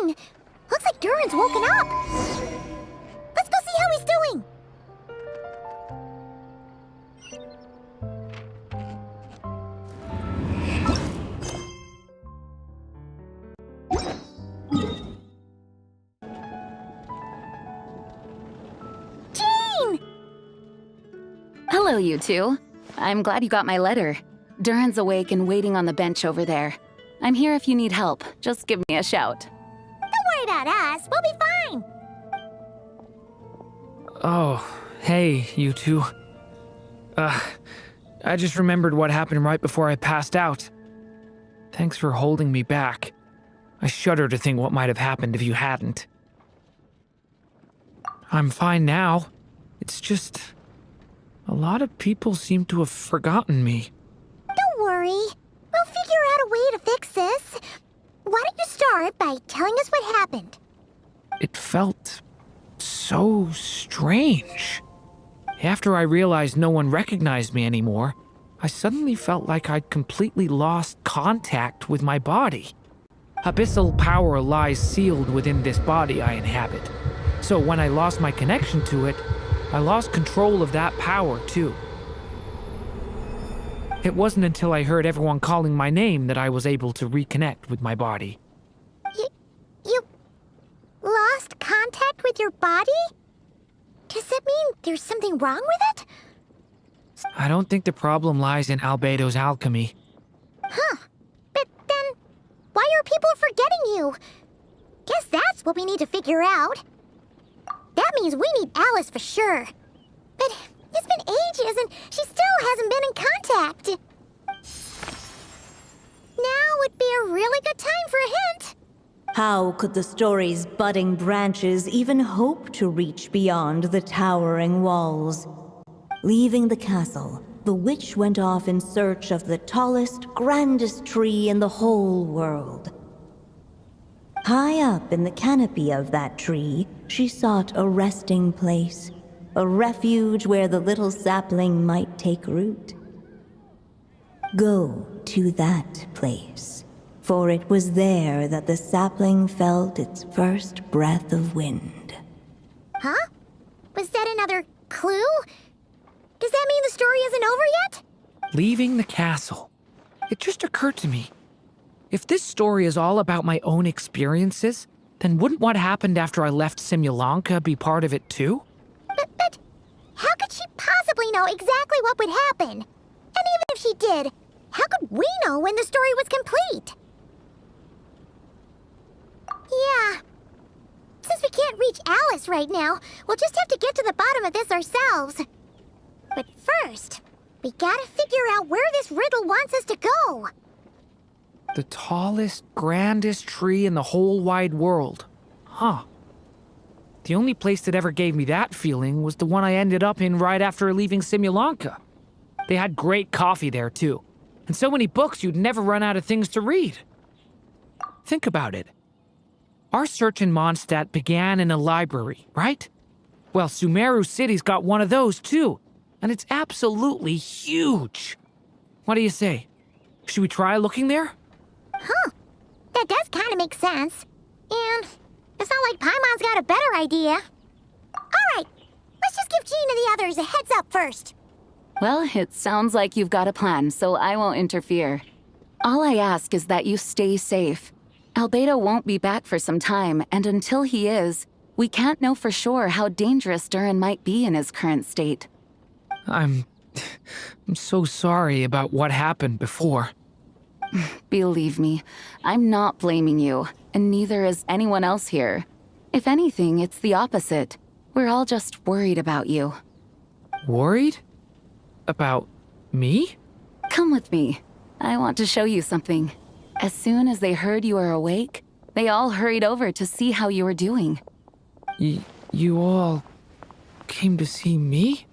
Gene! Looks like Durin's woken up! Let's go see how he's doing! Gene! Hello, you two. I'm glad you got my letter. Durin's awake and waiting on the bench over there. I'm here if you need help. Just give me a shout. Don't worry about us. We'll be fine. Oh, hey, you two. I just remembered what happened right before I passed out. Thanks for holding me back. I shudder to think what might have happened if you hadn't. I'm fine now. It's just... a lot of people seem to have forgotten me. Don't worry. We'll figure out a way to fix this. Why don't you start by telling us what happened? It felt so strange. After I realized no one recognized me anymore, I suddenly felt like I'd completely lost contact with my body. Abyssal power lies sealed within this body I inhabit. So when I lost my connection to it, I lost control of that power too. It wasn't until I heard everyone calling my name that I was able to reconnect with my body. You lost contact with your body? Does that mean there's something wrong with it? I don't think the problem lies in Albedo's alchemy. Huh. But then, why are people forgetting you? Guess that's what we need to figure out. That means we need Alice for sure. But it's been ages and she still hasn't been in contact. Now would be a really good time for a hint. How could the story's budding branches even hope to reach beyond the towering walls? Leaving the castle, the witch went off in search of the tallest, grandest tree in the whole world. High up in the canopy of that tree, she sought a resting place, a refuge where the little sapling might take root. Go to that place, for it was there that the sapling felt its first breath of wind. Huh? Was that another clue? Does that mean the story isn't over yet? Leaving the castle. It just occurred to me. If this story is all about my own experiences, then wouldn't what happened after I left Simulanka be part of it too? But how could she possibly know exactly what would happen? And even if she did, how could we know when the story was complete? Yeah. Since we can't reach Alice right now, we'll just have to get to the bottom of this ourselves. But first, we gotta figure out where this riddle wants us to go. The tallest, grandest tree in the whole wide world. Huh. The only place that ever gave me that feeling was the one I ended up in right after leaving Simulanka. They had great coffee there too, and so many books you'd never run out of things to read. Think about it. Our search in Mondstadt began in a library, right? Well, Sumeru City's got one of those too, and it's absolutely huge. What do you say? Should we try looking there? Huh. That does kind of make sense. And it's not like Paimon's got a better idea. Alright, let's just give Jean and the others a heads up first. Well, it sounds like you've got a plan, so I won't interfere. All I ask is that you stay safe. Albedo won't be back for some time, and until he is, we can't know for sure how dangerous Durin might be in his current state. I'm so sorry about what happened before. Believe me, I'm not blaming you, and neither is anyone else here. If anything, it's the opposite. We're all just worried about you. Worried? About me? Come with me. I want to show you something. As soon as they heard you were awake, they all hurried over to see how you were doing. You all came to see me?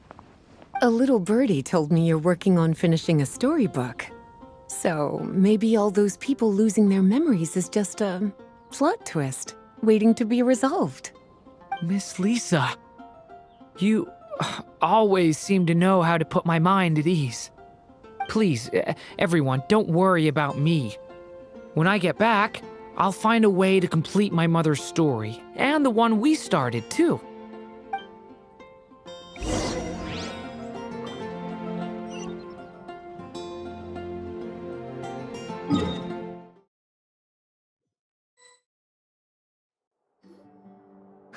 A little birdie told me you're working on finishing a storybook. So maybe all those people losing their memories is just a plot twist, waiting to be resolved. Miss Lisa, you always seem to know how to put my mind at ease. Please, everyone, don't worry about me. When I get back, I'll find a way to complete my mother's story, and the one we started, too.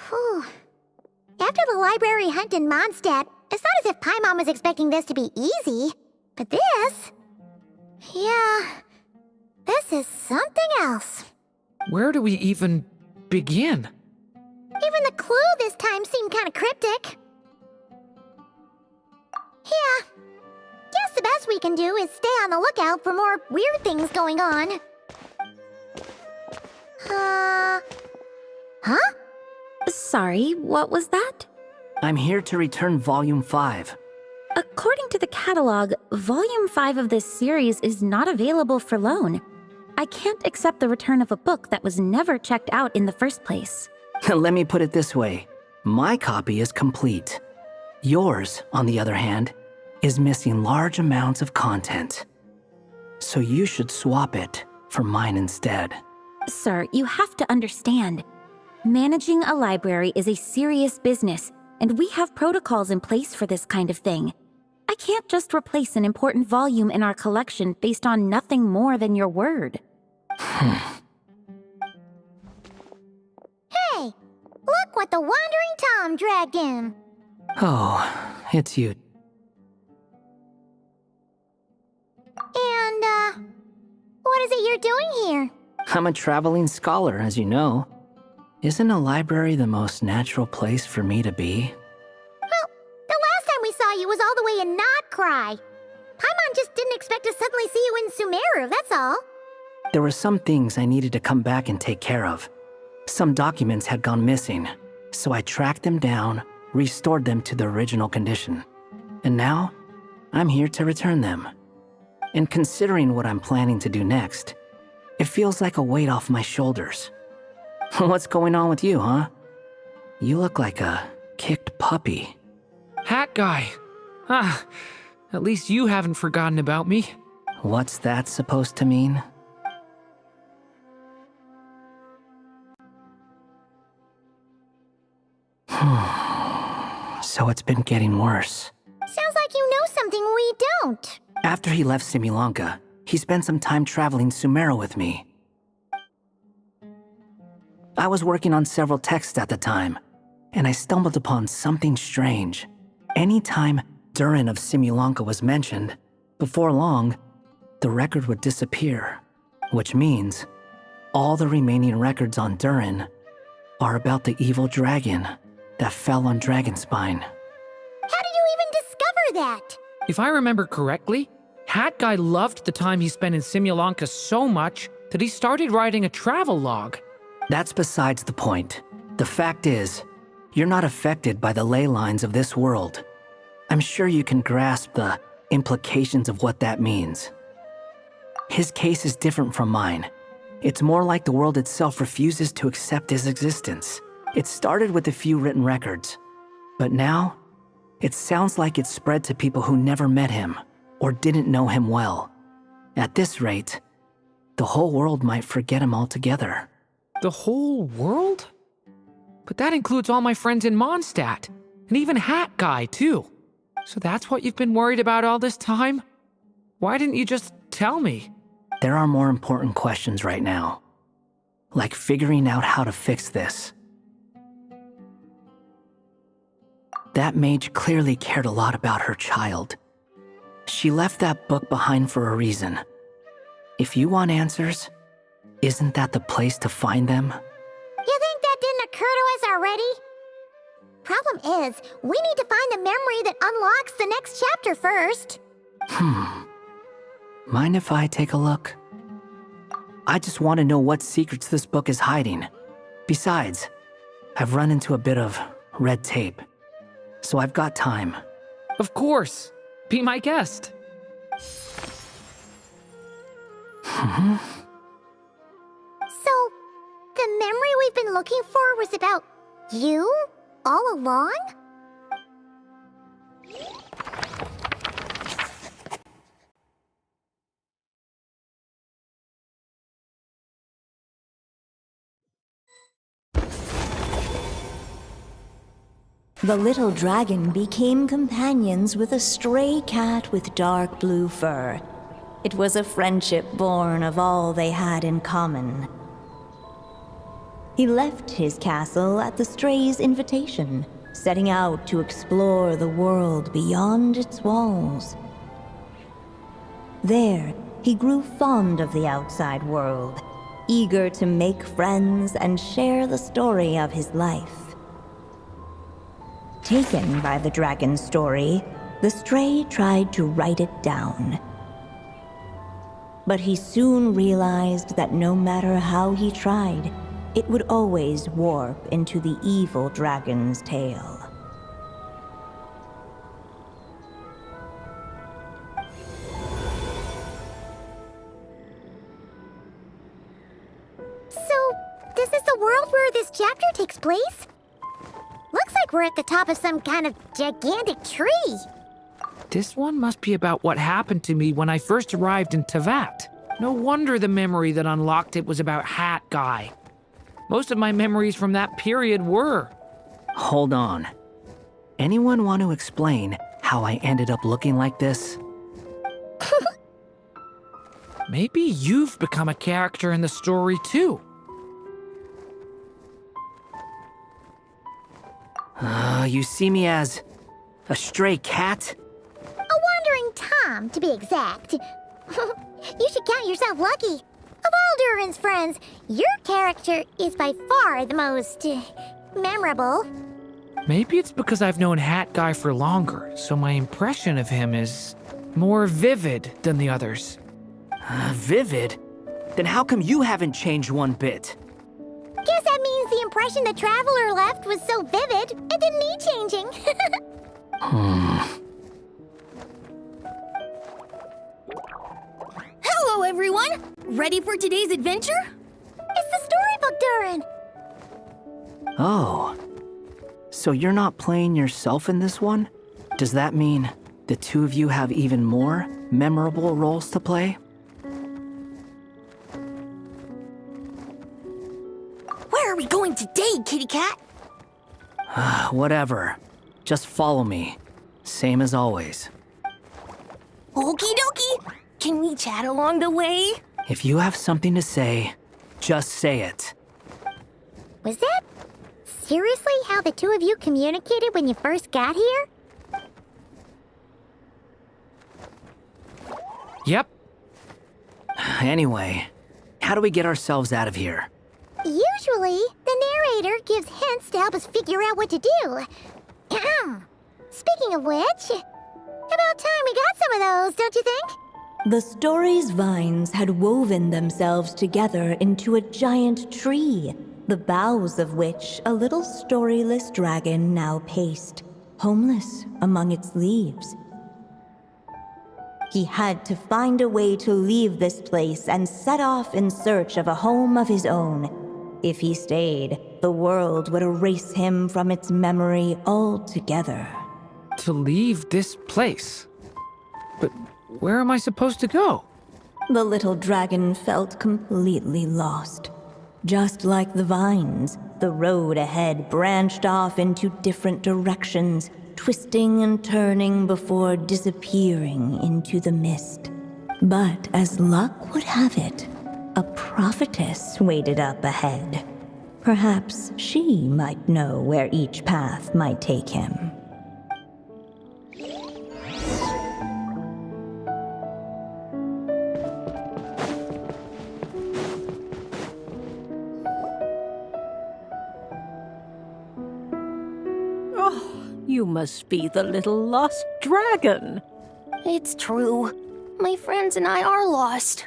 Whew. After the library hunt in Mondstadt, it's not as if Paimon was expecting this to be easy. But this... Yeah... This is something else. Where do we even begin? Even the clue this time seemed kind of cryptic. Yeah. Guess the best we can do is stay on the lookout for more weird things going on. Huh? Sorry, what was that? I'm here to return Volume 5. According to the catalog, Volume 5 of this series is not available for loan. I can't accept the return of a book that was never checked out in the first place. Let me put it this way. My copy is complete. Yours, on the other hand, is missing large amounts of content. So you should swap it for mine instead. Sir, you have to understand. Managing a library is a serious business, and we have protocols in place for this kind of thing. I can't just replace an important volume in our collection based on nothing more than your word. Hey! Look what the Wandering Tom dragged in! Oh, it's you. And, what is it you're doing here? I'm a traveling scholar, as you know. Isn't a library the most natural place for me to be? Well, the last time we saw you was all the way in Notcry. Paimon just didn't expect to suddenly see you in Sumeru, that's all. There were some things I needed to come back and take care of. Some documents had gone missing, so I tracked them down, restored them to their original condition. And now, I'm here to return them. And considering what I'm planning to do next, it feels like a weight off my shoulders. What's going on with you, huh? You look like a kicked puppy. Hat guy. Ah, at least you haven't forgotten about me. What's that supposed to mean? So it's been getting worse. Sounds like you know something we don't. After he left Simulanka, he spent some time traveling Sumeru with me. I was working on several texts at the time, and I stumbled upon something strange. Anytime Durin of Simulanka was mentioned, before long, the record would disappear, which means all the remaining records on Durin are about the evil dragon that fell on Dragonspine. How did you even discover that? If I remember correctly, Hat Guy loved the time he spent in Simulanka so much that he started writing a travel log. That's besides the point. The fact is, you're not affected by the ley lines of this world. I'm sure you can grasp the implications of what that means. His case is different from mine. It's more like the world itself refuses to accept his existence. It started with a few written records, but now, it sounds like it's spread to people who never met him or didn't know him well. At this rate, the whole world might forget him altogether. The whole world? But that includes all my friends in Mondstadt, and even Hat Guy, too. So that's what you've been worried about all this time? Why didn't you just tell me? There are more important questions right now, like figuring out how to fix this. That mage clearly cared a lot about her child. She left that book behind for a reason. If you want answers, isn't that the place to find them? You think that didn't occur to us already? Problem is, we need to find the memory that unlocks the next chapter first. Mind if I take a look? I just want to know what secrets this book is hiding. Besides, I've run into a bit of red tape, so I've got time. Of course. Be my guest. So, the memory we've been looking for was about you all along? The little dragon became companions with a stray cat with dark blue fur. It was a friendship born of all they had in common. He left his castle at the stray's invitation, setting out to explore the world beyond its walls. There, he grew fond of the outside world, eager to make friends and share the story of his life. Taken by the dragon's story, the stray tried to write it down. But he soon realized that no matter how he tried, it would always warp into the evil dragon's tale. So, this is the world where this chapter takes place? Looks like we're at the top of some kind of gigantic tree. This one must be about what happened to me when I first arrived in Tevat. No wonder the memory that unlocked it was about Hat Guy. Most of my memories from that period were. Hold on. Anyone want to explain how I ended up looking like this? Maybe you've become a character in the story too. You see me as a stray cat? A wandering Tom, to be exact. You should count yourself lucky. Of all Durin's friends, your character is by far the most memorable. Maybe it's because I've known Hat Guy for longer, so my impression of him is more vivid than the others. Vivid? Then how come you haven't changed one bit? Guess that means the impression the traveler left was so vivid, it didn't need changing. Hello, everyone! Ready for today's adventure? It's the storybook, Durin. Oh. So you're not playing yourself in this one? Does that mean the two of you have even more memorable roles to play? Where are we going today, kitty cat? Whatever. Just follow me. Same as always. Okie dokie! Can we chat along the way? If you have something to say, just say it. Was that seriously how the two of you communicated when you first got here? Yep. Anyway, how do we get ourselves out of here? Usually, the narrator gives hints to help us figure out what to do. Speaking of which, about time we got some of those, don't you think? The story's vines had woven themselves together into a giant tree, the boughs of which a little storyless dragon now paced, homeless among its leaves. He had to find a way to leave this place and set off in search of a home of his own. If he stayed, the world would erase him from its memory altogether. To leave this place. But where am I supposed to go? The little dragon felt completely lost. Just like the vines, the road ahead branched off into different directions, twisting and turning before disappearing into the mist. But as luck would have it, a prophetess waited up ahead. Perhaps she might know where each path might take him. You must be the little lost dragon. It's true. My friends and I are lost.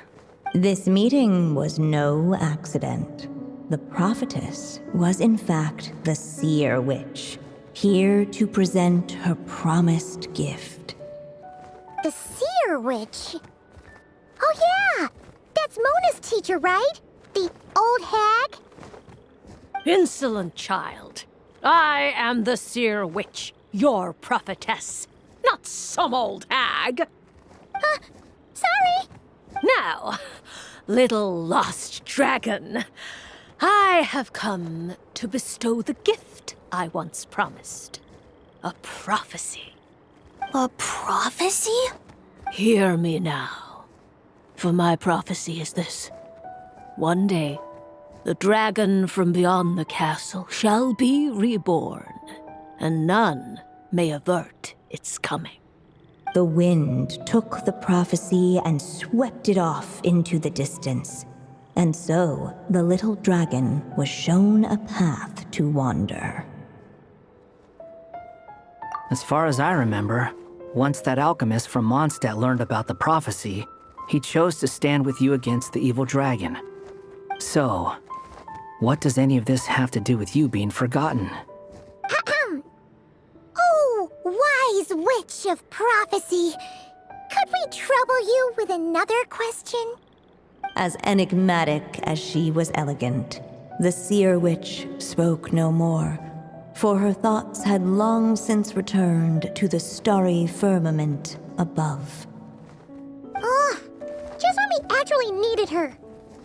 This meeting was no accident. The prophetess was in fact the seer witch, here to present her promised gift. The seer witch. Oh yeah, that's Mona's teacher, right? The old hag? Insolent child. I am the seer witch, your prophetess, not some old hag. Sorry. Now, little lost dragon, I have come to bestow the gift I once promised. a prophecy. A prophecy? Hear me now, for my prophecy is this. One day, the dragon from beyond the castle shall be reborn, and none may avert its coming. The wind took the prophecy and swept it off into the distance. And so, the little dragon was shown a path to wander. As far as I remember, once that alchemist from Mondstadt learned about the prophecy, he chose to stand with you against the evil dragon. So, what does any of this have to do with you being forgotten? Oh, wise witch of prophecy. Could we trouble you with another question? As enigmatic as she was elegant, the seer witch spoke no more, for her thoughts had long since returned to the starry firmament above. Just when we actually needed her.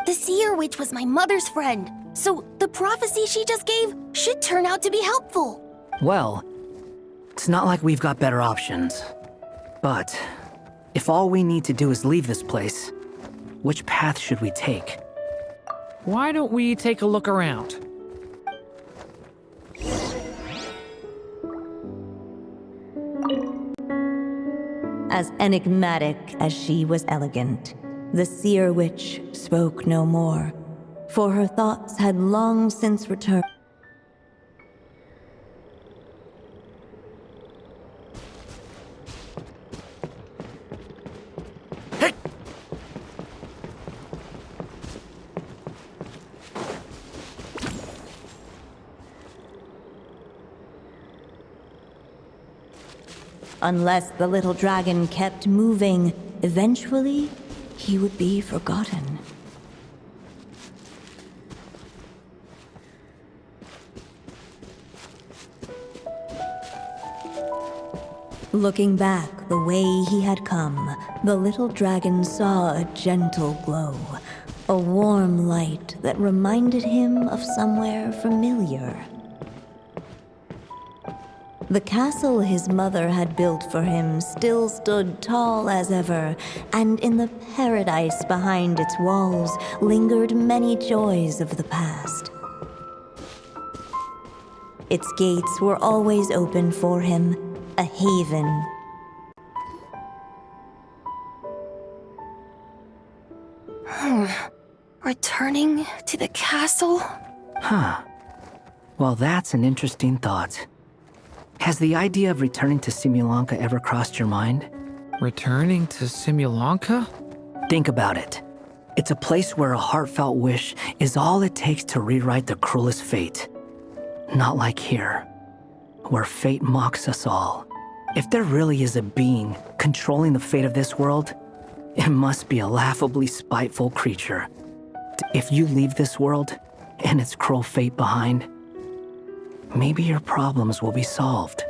The Seer Witch was my mother's friend, so the prophecy she just gave should turn out to be helpful. Well, it's not like we've got better options. But if all we need to do is leave this place, which path should we take? Why don't we take a look around? As enigmatic as she was elegant, the seer witch spoke no more, for her thoughts had long since returned. Unless the little dragon kept moving, eventually, he would be forgotten. Looking back the way he had come, the little dragon saw a gentle glow, a warm light that reminded him of somewhere familiar. The castle his mother had built for him still stood tall as ever, and in the paradise behind its walls lingered many joys of the past. Its gates were always open for him, a haven. Returning to the castle? Huh. Well, that's an interesting thought. Has the idea of returning to Simulanka ever crossed your mind? Returning to Simulanka? Think about it. It's a place where a heartfelt wish is all it takes to rewrite the cruelest fate. Not like here, where fate mocks us all. If there really is a being controlling the fate of this world, it must be a laughably spiteful creature. If you leave this world and its cruel fate behind, maybe your problems will be solved.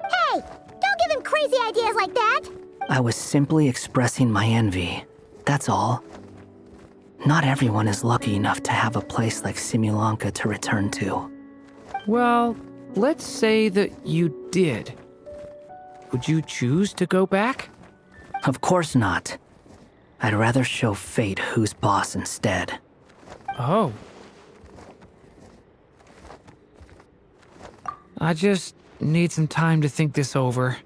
Hey! Don't give him crazy ideas like that! I was simply expressing my envy. That's all. Not everyone is lucky enough to have a place like Simulanka to return to. Well, let's say that you did. Would you choose to go back? Of course not. I'd rather show fate who's boss instead. Oh. I just need some time to think this over.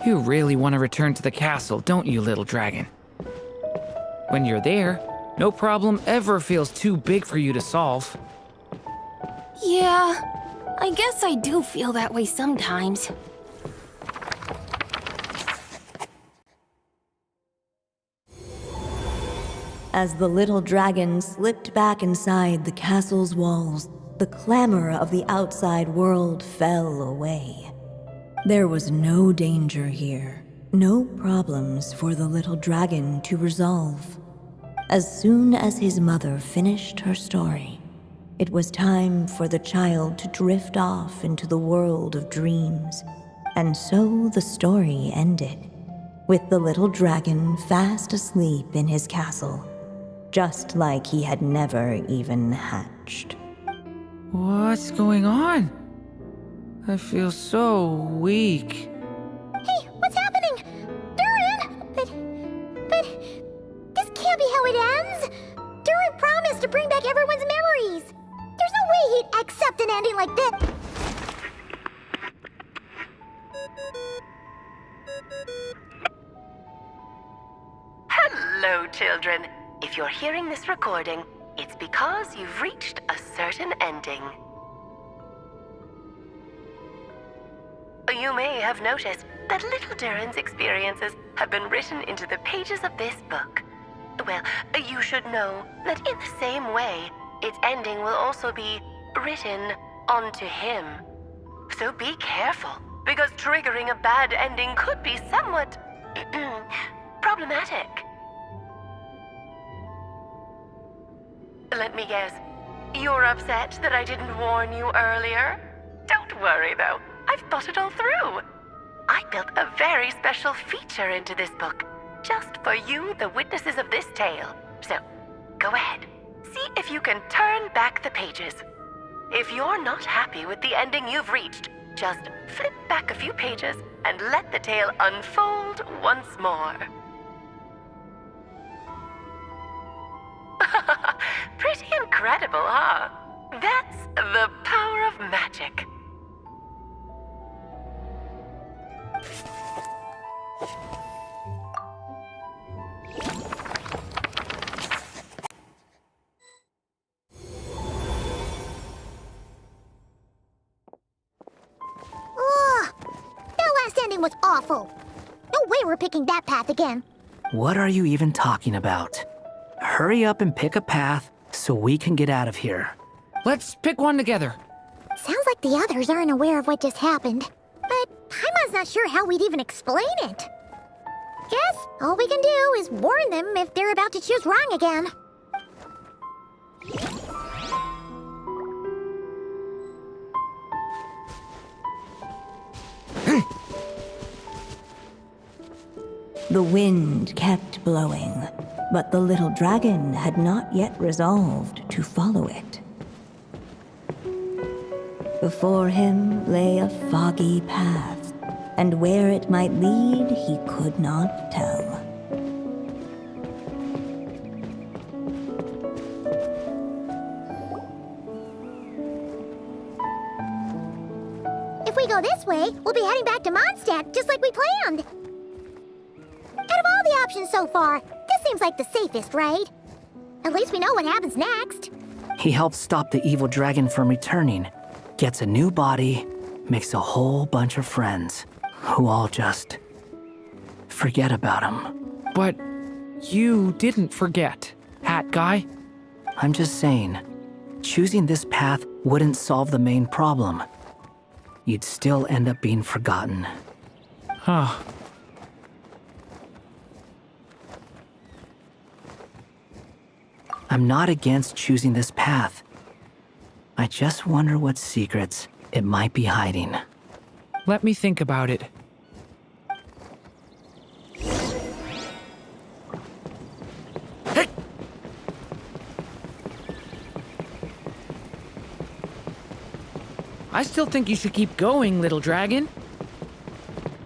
You really want to return to the castle, don't you, little dragon? When you're there, no problem ever feels too big for you to solve. Yeah, I guess I do feel that way sometimes. As the little dragon slipped back inside the castle's walls, the clamor of the outside world fell away. There was no danger here, No problems for the little dragon to resolve. As soon as his mother finished her story, it was time for the child to drift off into the world of dreams. And so the story ended, with the little dragon fast asleep in his castle, just like he had never even hatched. What's going on? I feel so weak. Hey, what's happening? Durin! But this can't be how it ends! Durin promised to bring back everyone's memories! There's no way he'd accept an ending like this! Hello, children. If you're hearing this recording, it's because you've reached a certain ending. You may have noticed that little Durin's experiences have been written into the pages of this book. Well, you should know that in the same way, its ending will also be written onto him. So be careful, because triggering a bad ending could be somewhat problematic. Let me guess, you're upset that I didn't warn you earlier? Don't worry though, I've thought it all through. I built a very special feature into this book, just for you, the witnesses of this tale. So, go ahead, see if you can turn back the pages. If you're not happy with the ending you've reached, just flip back a few pages and let the tale unfold once more. Pretty incredible, huh? That's the power of magic. Ugh! That last ending was awful. No way we're picking that path again. What are you even talking about? Hurry up and pick a path so we can get out of here. Let's pick one together. Sounds like the others aren't aware of what just happened. But Paimon's not sure how we'd even explain it. Guess all we can do is warn them if they're about to choose wrong again. The wind kept blowing, but the little dragon had not yet resolved to follow it. Before him lay a foggy path, and where it might lead he could not tell. If we go this way, we'll be heading back to Mondstadt just like we planned. Out of all the options so far, this seems like the safest, right? At least we know what happens next. He helps stop the evil dragon from returning, gets a new body, makes a whole bunch of friends, who all just forget about him. But you didn't forget, Hat Guy. I'm just saying, choosing this path wouldn't solve the main problem. You'd still end up being forgotten. Huh. I'm not against choosing this path. I just wonder what secrets it might be hiding. Let me think about it. Hey! I still think you should keep going, little dragon.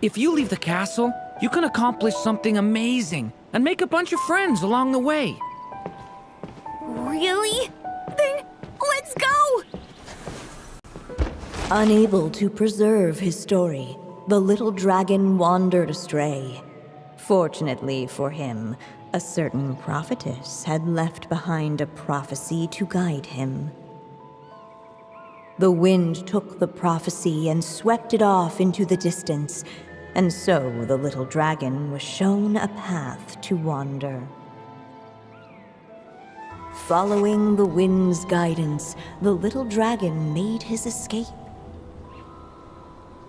If you leave the castle, you can accomplish something amazing and make a bunch of friends along the way. Really? Then let's go! Unable to preserve his story, the little dragon wandered astray. Fortunately for him, a certain prophetess had left behind a prophecy to guide him. The wind took the prophecy and swept it off into the distance, and so the little dragon was shown a path to wander. Following the wind's guidance, the little dragon made his escape.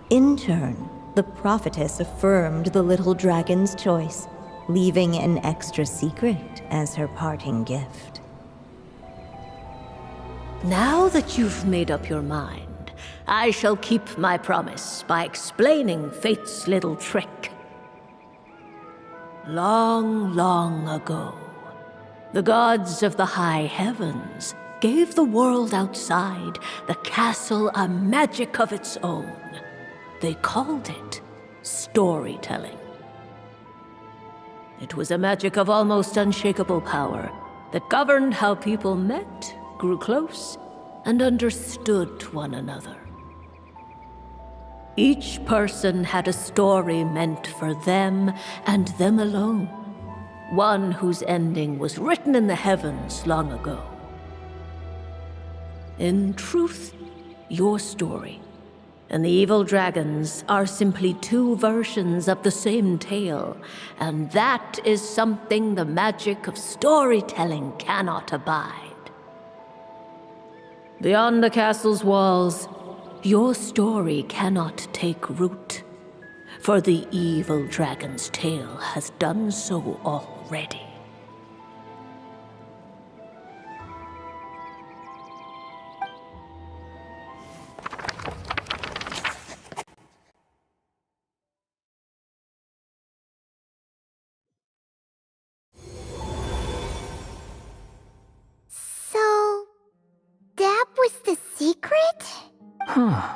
In turn, The prophetess affirmed the little dragon's choice, leaving an extra secret as her parting gift. Now that you've made up your mind, I shall keep my promise by explaining Fate's little trick. Long, long ago, the gods of the high heavens gave the world outside the castle a magic of its own. They called it storytelling. It was a magic of almost unshakable power that governed how people met, grew close, and understood one another. Each person had a story meant for them and them alone, one whose ending was written in the heavens long ago. In truth, your story and the evil dragons are simply two versions of the same tale, and that is something the magic of storytelling cannot abide. Beyond the castle's walls, your story cannot take root, for the evil dragon's tale has done so already. So, that was the secret? Huh.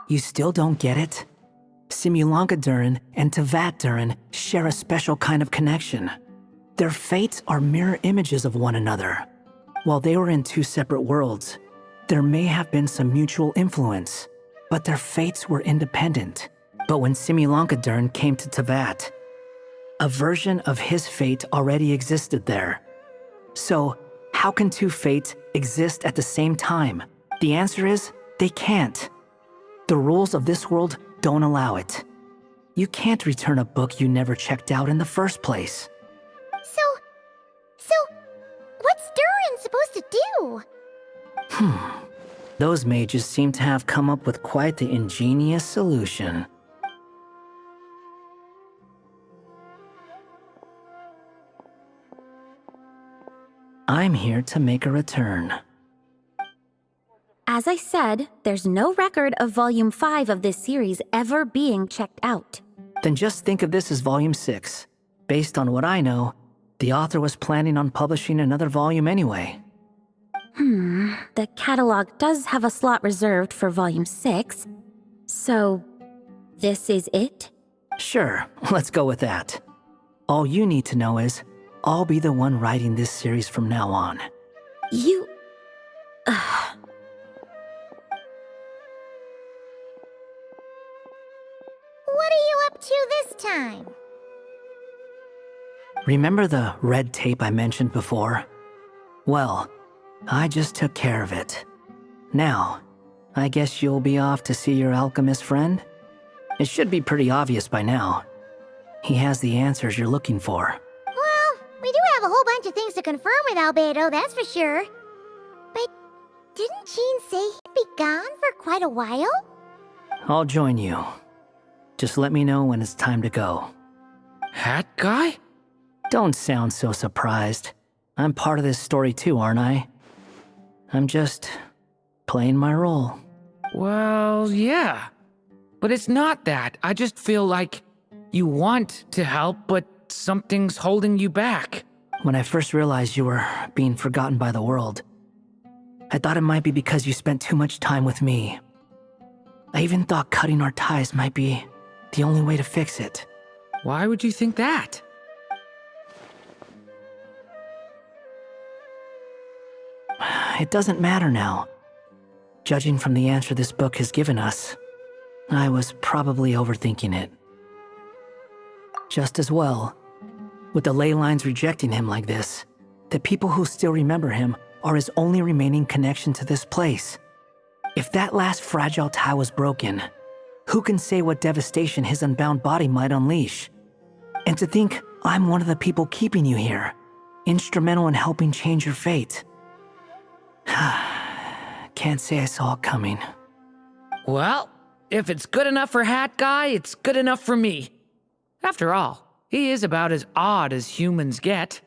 You still don't get it? Simulanka Durin and Tevat Durin share a special kind of connection. Their fates are mirror images of one another. While they were in two separate worlds, there may have been some mutual influence, but their fates were independent. But when Simulanka Durin came to Tevat, a version of his fate already existed there. So, how can two fates exist at the same time? The answer is, they can't. The rules of this world don't allow it. You can't return a book you never checked out in the first place. So, what's Durin supposed to do? Those mages seem to have come up with quite the ingenious solution. I'm here to make a return. As I said, there's no record of Volume 5 of this series ever being checked out. Then just think of this as Volume 6. Based on what I know, the author was planning on publishing another volume anyway. The catalog does have a slot reserved for Volume 6. So, this is it? Sure, let's go with that. All you need to know is, I'll be the one writing this series from now on. You... What are you up to this time? Remember the red tape I mentioned before? Well, I just took care of it. Now, I guess you'll be off to see your alchemist friend? It should be pretty obvious by now. He has the answers you're looking for. Well, we do have a whole bunch of things to confirm with Albedo, that's for sure. But didn't Jean say he'd be gone for quite a while? I'll join you. Just let me know when it's time to go. Hat guy? Don't sound so surprised. I'm part of this story too, aren't I? I'm just playing my role. Well, yeah. But it's not that. I just feel like you want to help, but something's holding you back. When I first realized you were being forgotten by the world, I thought it might be because you spent too much time with me. I even thought cutting our ties might be the only way to fix it. Why would you think that? It doesn't matter now. Judging from the answer this book has given us, I was probably overthinking it. Just as well, with the ley lines rejecting him like this, the people who still remember him are his only remaining connection to this place. If that last fragile tie was broken, who can say what devastation his unbound body might unleash? And to think I'm one of the people keeping you here, instrumental in helping change your fate. Can't say I saw it coming. Well, if it's good enough for Hat Guy, it's good enough for me. After all, he is about as odd as humans get.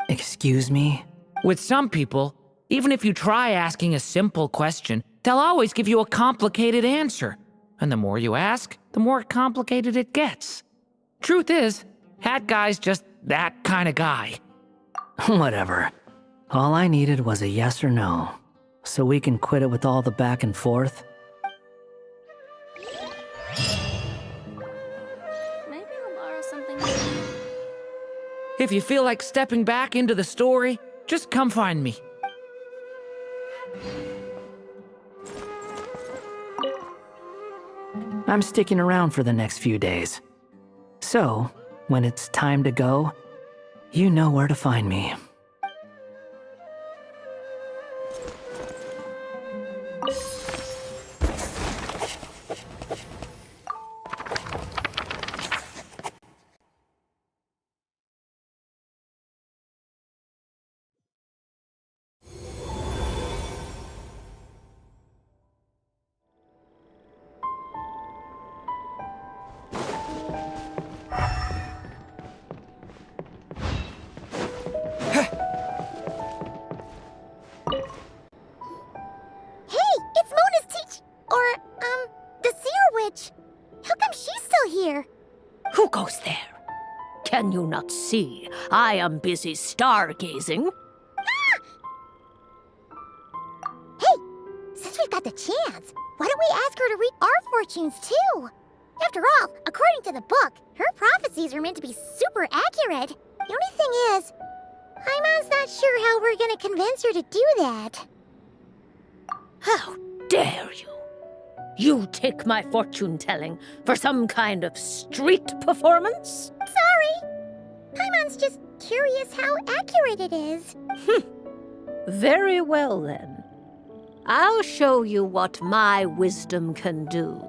Excuse me? With some people, even if you try asking a simple question, they'll always give you a complicated answer. And the more you ask, the more complicated it gets. Truth is, Hat Guy's just that kind of guy. Whatever. All I needed was a yes or no, so we can quit it with all the back and forth. Maybe I'll borrow something. If you feel like stepping back into the story, just come find me. I'm sticking around for the next few days. So, when it's time to go, you know where to find me. Hey, it's Mona's the seer witch. How come she's still here? Who goes there? Can you not see? I am busy stargazing. Hey, since we've got the chance, why don't we ask her to read our fortunes too? After all, according to the book, her prophecies are meant to be super accurate. The only thing is, Paimon's not sure how we're gonna convince her to do that. How dare you? You take my fortune-telling for some kind of street performance? Sorry. Paimon's just curious how accurate it is. Very well, then. I'll show you what my wisdom can do.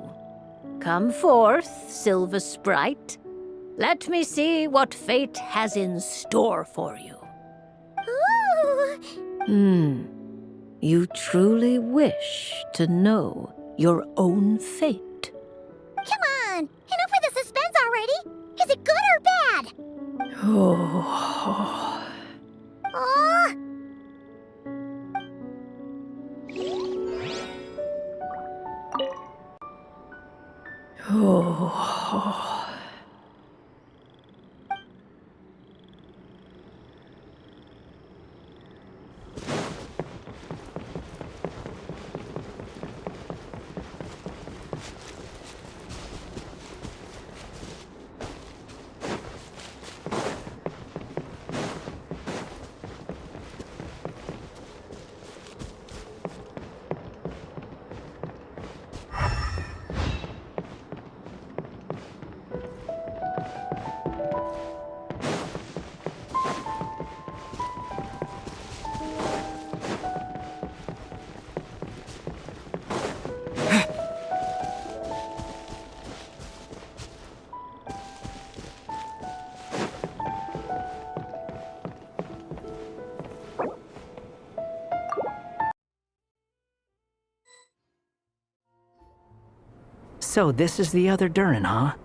Come forth, Silver Sprite. Let me see what fate has in store for you. Ooh. You truly wish to know your own fate. Come on, enough with the suspense already. Is it good or bad? Oh. Oh. Oh. So this is the other Durin, huh?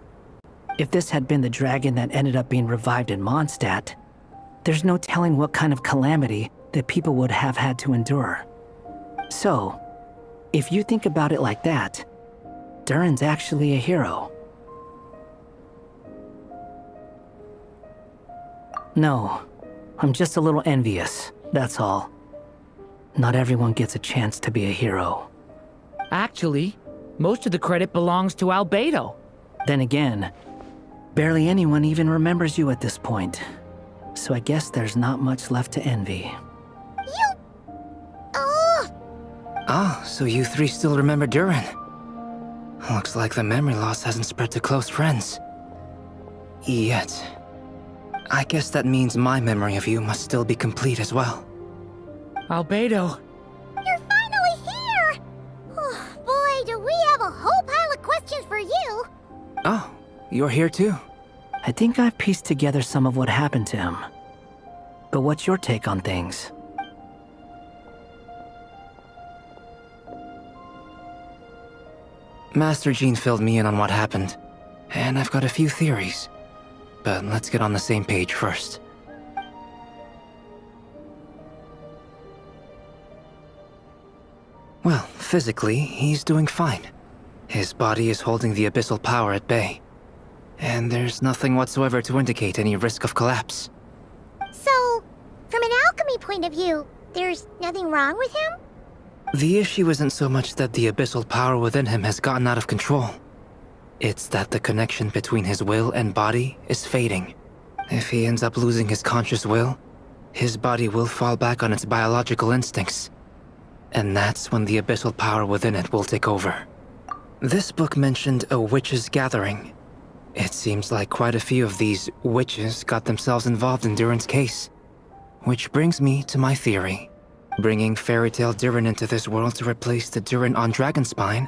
If this had been the dragon that ended up being revived in Mondstadt, there's no telling what kind of calamity that people would have had to endure. So, if you think about it like that, Durin's actually a hero. No, I'm just a little envious, that's all. Not everyone gets a chance to be a hero. Actually, most of the credit belongs to Albedo. Then again, barely anyone even remembers you at this point. So I guess there's not much left to envy. You... Oh! Ah, so you three still remember Durin. Looks like the memory loss hasn't spread to close friends. Yet. I guess that means my memory of you must still be complete as well. Albedo. You're finally here! Oh, boy, do we have a whole pile of questions for you! Oh, you're here too? I think I've pieced together some of what happened to him. But what's your take on things? Master Jean filled me in on what happened, and I've got a few theories. But let's get on the same page first. Well, physically, he's doing fine. His body is holding the abyssal power at bay. And there's nothing whatsoever to indicate any risk of collapse. So, from an alchemy point of view, there's nothing wrong with him? The issue isn't so much that the abyssal power within him has gotten out of control. It's that the connection between his will and body is fading. If he ends up losing his conscious will, his body will fall back on its biological instincts. And that's when the abyssal power within it will take over. This book mentioned a witches' gathering. It seems like quite a few of these witches got themselves involved in Durin's case. Which brings me to my theory. Bringing fairy tale Durin into this world to replace the Durin on Dragonspine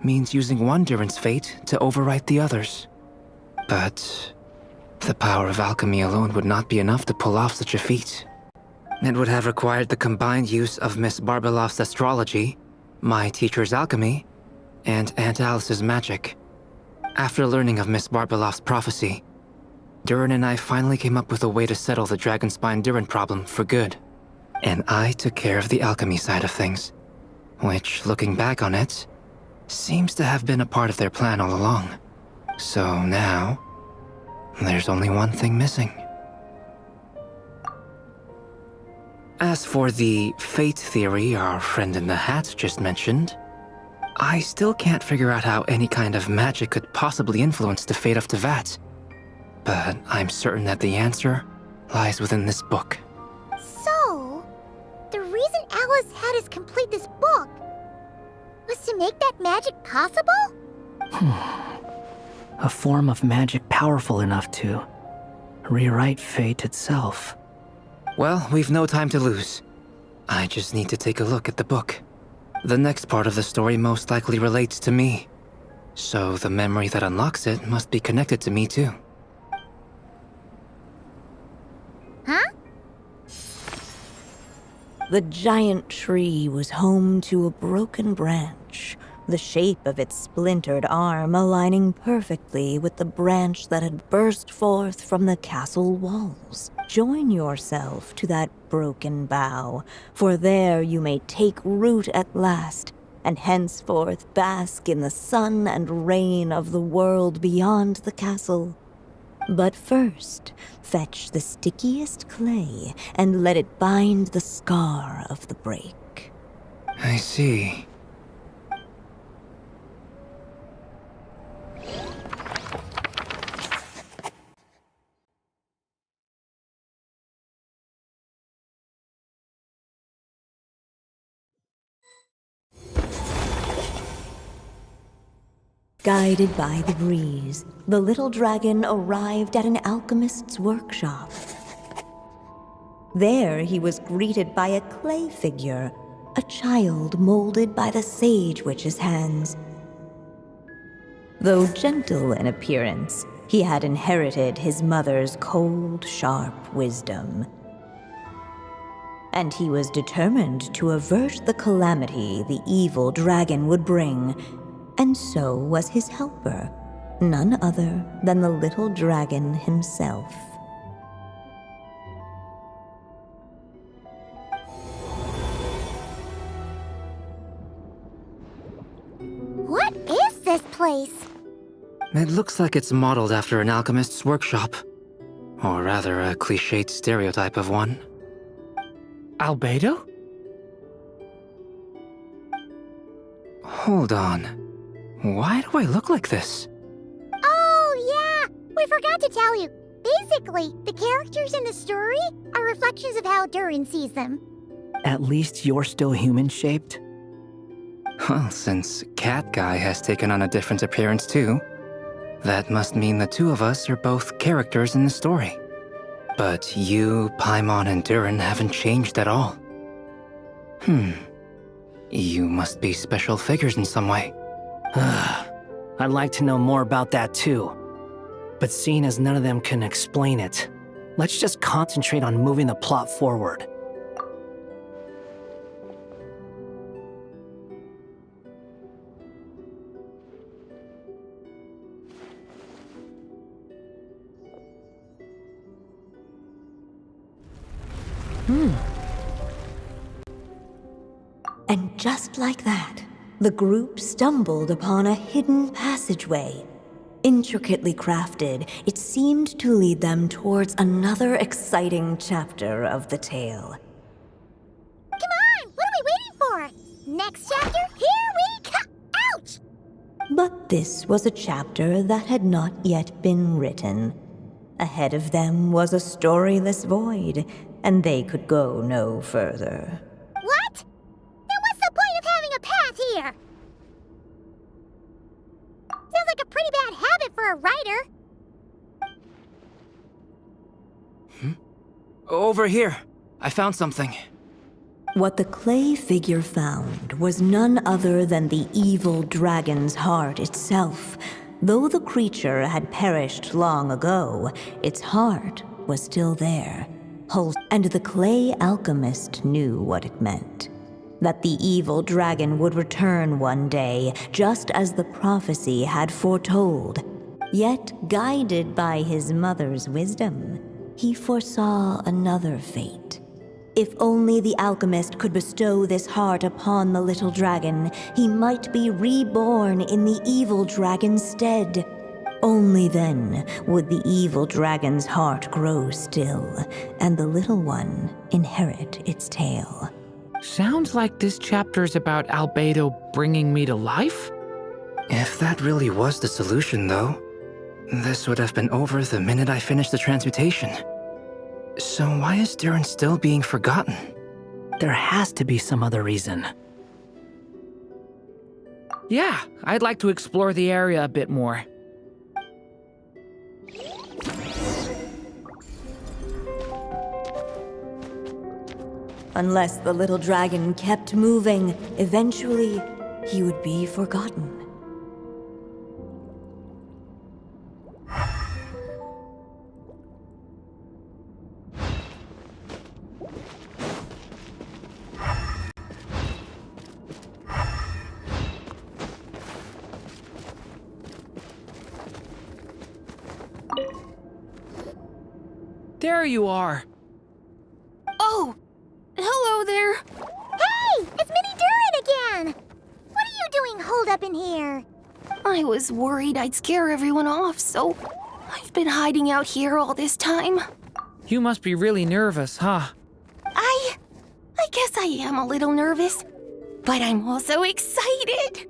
means using one Durin's fate to overwrite the others. But the power of alchemy alone would not be enough to pull off such a feat. It would have required the combined use of Miss Barbeloff's astrology, my teacher's alchemy, and Aunt Alice's magic. After learning of Miss Barbeloff's prophecy, Durin and I finally came up with a way to settle the Dragonspine Durin problem for good. And I took care of the alchemy side of things, which, looking back on it, seems to have been a part of their plan all along. So now, there's only one thing missing. As for the fate theory our friend in the hat just mentioned, I still can't figure out how any kind of magic could possibly influence the fate of Tevat. But I'm certain that the answer lies within this book. So, the reason Alice had us complete this book was to make that magic possible? A form of magic powerful enough to rewrite fate itself. Well, we've no time to lose. I just need to take a look at the book. The next part of the story most likely relates to me. So the memory that unlocks it must be connected to me too. Huh? The giant tree was home to a broken branch, the shape of its splintered arm aligning perfectly with the branch that had burst forth from the castle walls. Join yourself to that broken bough, for there you may take root at last, and henceforth bask in the sun and rain of the world beyond the castle. But first, fetch the stickiest clay and let it bind the scar of the break. I see. Guided by the breeze, the little dragon arrived at an alchemist's workshop. There he was greeted by a clay figure, a child molded by the sage witch's hands. Though gentle in appearance, he had inherited his mother's cold, sharp wisdom. And he was determined to avert the calamity the evil dragon would bring. And so was his helper, none other than the little dragon himself. What is this place? It looks like it's modeled after an alchemist's workshop. Or rather, a cliched stereotype of one. Albedo? Hold on. Why do I look like this? Oh, yeah! We forgot to tell you. Basically, the characters in the story are reflections of how Durin sees them. At least you're still human-shaped? Well, since Cat Guy has taken on a different appearance too, that must mean the two of us are both characters in the story. But you, Paimon, and Durin haven't changed at all. You must be special figures in some way. I'd like to know more about that too. But seeing as none of them can explain it, let's just concentrate on moving the plot forward. And just like that, the group stumbled upon a hidden passageway. Intricately crafted, it seemed to lead them towards another exciting chapter of the tale. Come on! What are we waiting for? Next chapter, here we come! Ouch! But this was a chapter that had not yet been written. Ahead of them was a storyless void, and they could go no further. What? Then what's the point of having a path here? Sounds like a pretty bad habit for a writer. Over here. I found something. What the clay figure found was none other than the evil dragon's heart itself. Though the creature had perished long ago, its heart was still there. And the clay alchemist knew what it meant. That the evil dragon would return one day, just as the prophecy had foretold. Yet, guided by his mother's wisdom, he foresaw another fate. If only the alchemist could bestow this heart upon the little dragon, he might be reborn in the evil dragon's stead. Only then would the evil dragon's heart grow still, and the little one inherit its tale. Sounds like this chapter's about Albedo bringing me to life? If that really was the solution, though, this would have been over the minute I finished the transmutation. So why is durin still being forgotten? There has to be some other reason. Yeah, I'd like to explore the area a bit more. Unless the little dragon kept moving, eventually he would be forgotten. There you are. Oh! Hello there! Hey! It's Mini Durin again! What are you doing holed up in here? I was worried I'd scare everyone off, so I've been hiding out here all this time. You must be really nervous, huh? I guess I am a little nervous, but I'm also excited!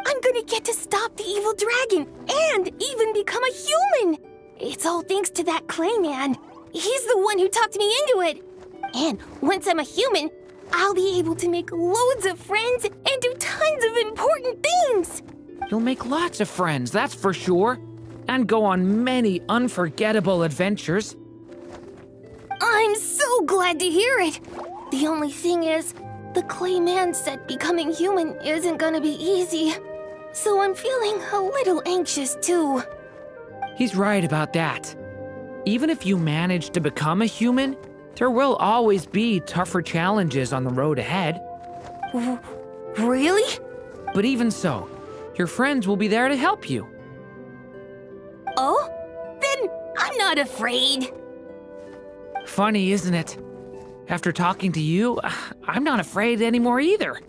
I'm gonna get to stop the evil dragon and even become a human! It's all thanks to that clay man. He's the one who talked me into it. And once I'm a human, I'll be able to make loads of friends and do tons of important things! You'll make lots of friends, that's for sure. And go on many unforgettable adventures. I'm so glad to hear it! The only thing is, the clay man said becoming human isn't gonna be easy. So I'm feeling a little anxious too. He's right about that. Even if you manage to become a human, there will always be tougher challenges on the road ahead. Really? But even so, your friends will be there to help you. Oh? Then I'm not afraid. Funny, isn't it? After talking to you, I'm not afraid anymore either.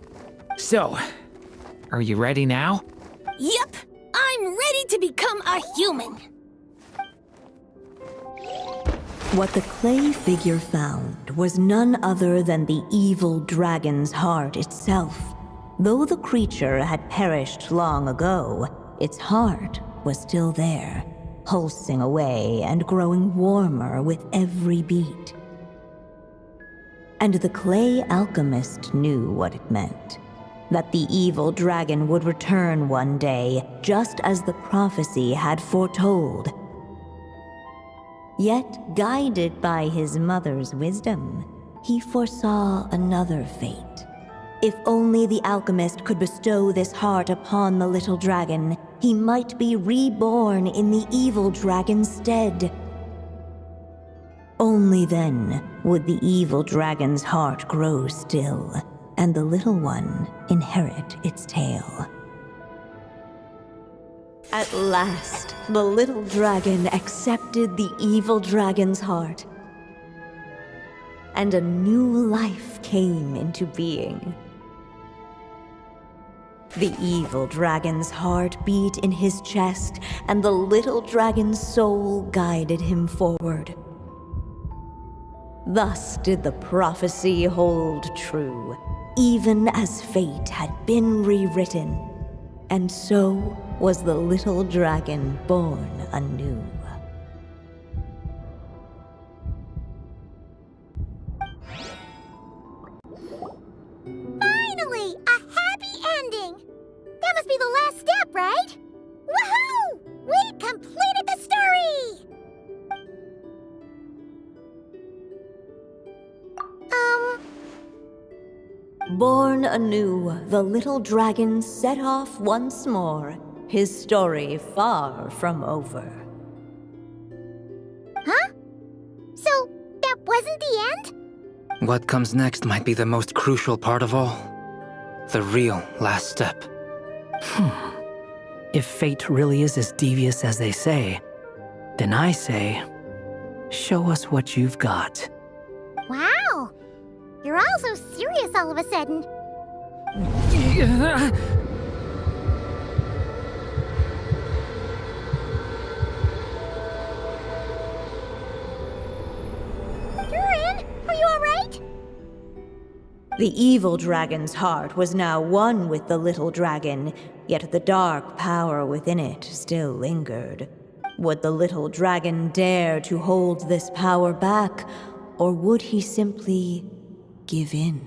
So, are you ready now? Yep, I'm ready to become a human. What the clay figure found was none other than the evil dragon's heart itself. Though the creature had perished long ago, its heart was still there, pulsing away and growing warmer with every beat. And the clay alchemist knew what it meant. That the evil dragon would return one day, just as the prophecy had foretold. Yet, guided by his mother's wisdom, he foresaw another fate. If only the alchemist could bestow this heart upon the little dragon, he might be reborn in the evil dragon's stead. Only then would the evil dragon's heart grow still, and the little one inherit its tale. At last, the little dragon accepted the evil dragon's heart. and a new life came into being. The evil dragon's heart beat in his chest, and the little dragon's soul guided him forward. Thus did the prophecy hold true, even as fate had been rewritten, and so was the little dragon born anew. Finally! A happy ending! That must be the last step, right? Woohoo! We completed the story! Born anew, the little dragon set off once more, his story far from over. Huh? So, that wasn't the end? What comes next might be the most crucial part of all. The real last step. If fate really is as devious as they say, then I say, show us what you've got. Wow! You're all so serious all of a sudden. Durin, are you alright? The evil dragon's heart was now one with the little dragon, yet the dark power within it still lingered. Would the little dragon dare to hold this power back, or would he simply give in?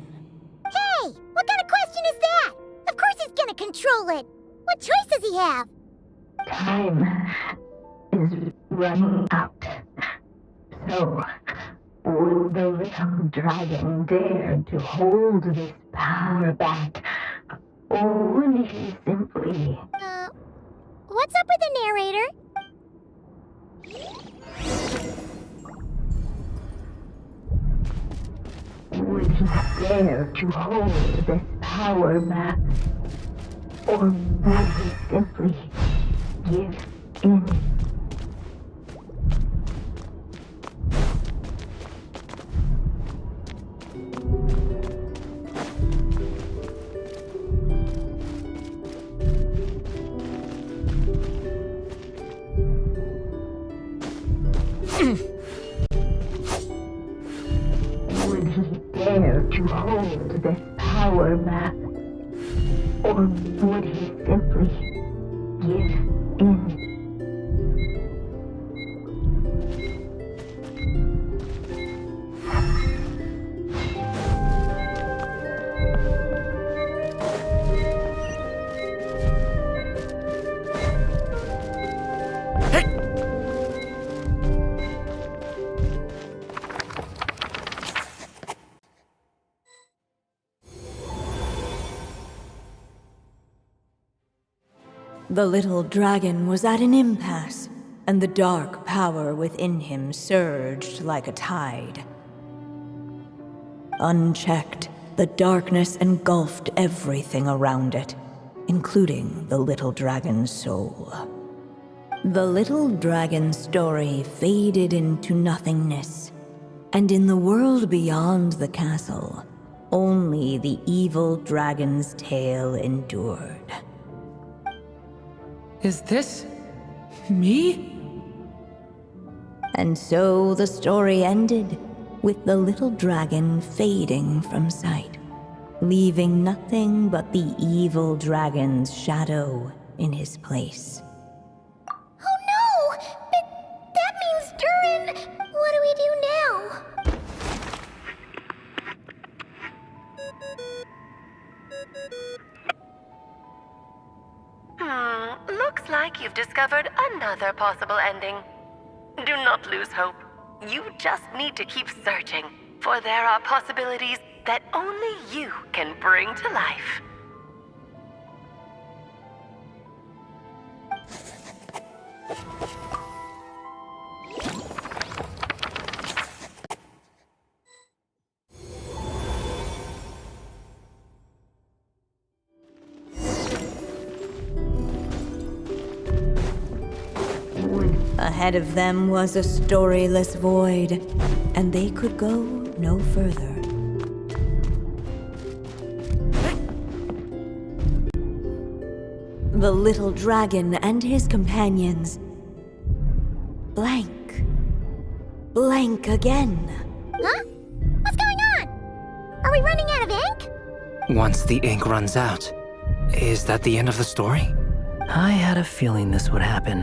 Hey! What kind of question is that? Of course he's gonna control it! What choice does he have? Time is running out. So, will the little dragon dare to hold this power back? Or would he simply... What's up with the narrator? Would he dare to hold this power back? Or would he simply give in? Would he dare to hold this power back? Or would he simply give in? The little dragon was at an impasse, and the dark power within him surged like a tide. Unchecked, the darkness engulfed everything around it, including the little dragon's soul. The little dragon's story faded into nothingness, and in the world beyond the castle, only the evil dragon's tale endured. Is this... me? And so the story ended, with the little dragon fading from sight, leaving nothing but the evil dragon's shadow in his place. Oh no! That means Durin! What do we do now? Looks like you've discovered another possible ending. Do not lose hope. You just need to keep searching, for there are possibilities that only you can bring to life. Ahead of them was a storyless void, and they could go no further. The little dragon and his companions blank. Blank again. Huh? What's going on? Are we running out of ink? Once the ink runs out, is that the end of the story? I had a feeling this would happen.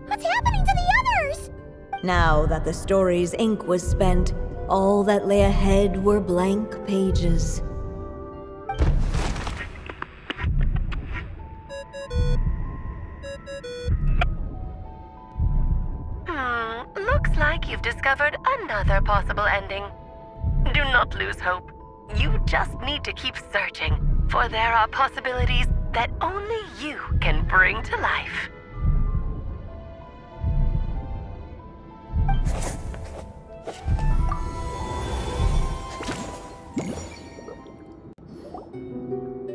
What's happening to the others? Now that the story's ink was spent, all that lay ahead were blank pages. Looks like you've discovered another possible ending. Do not lose hope. You just need to keep searching, for there are possibilities that only you can bring to life.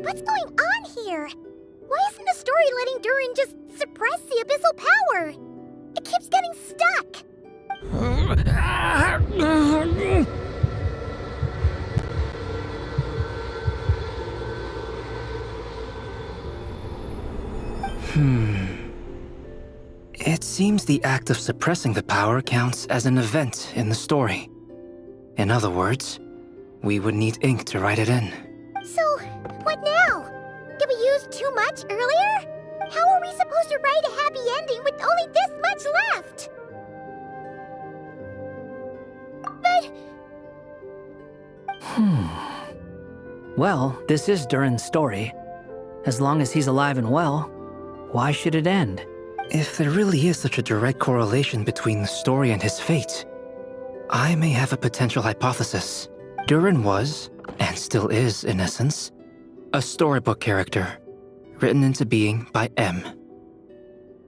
What's going on here? Why isn't the story letting Durin just suppress the abyssal power? It keeps getting stuck. It seems the act of suppressing the power counts as an event in the story. In other words, we would need ink to write it in. So, what now? Did we use too much earlier? How are we supposed to write a happy ending with only this much left? But... Well, this is Durin's story. As long as he's alive and well, why should it end? If there really is such a direct correlation between the story and his fate, I may have a potential hypothesis. Durin was, and still is in essence, a storybook character, written into being by M.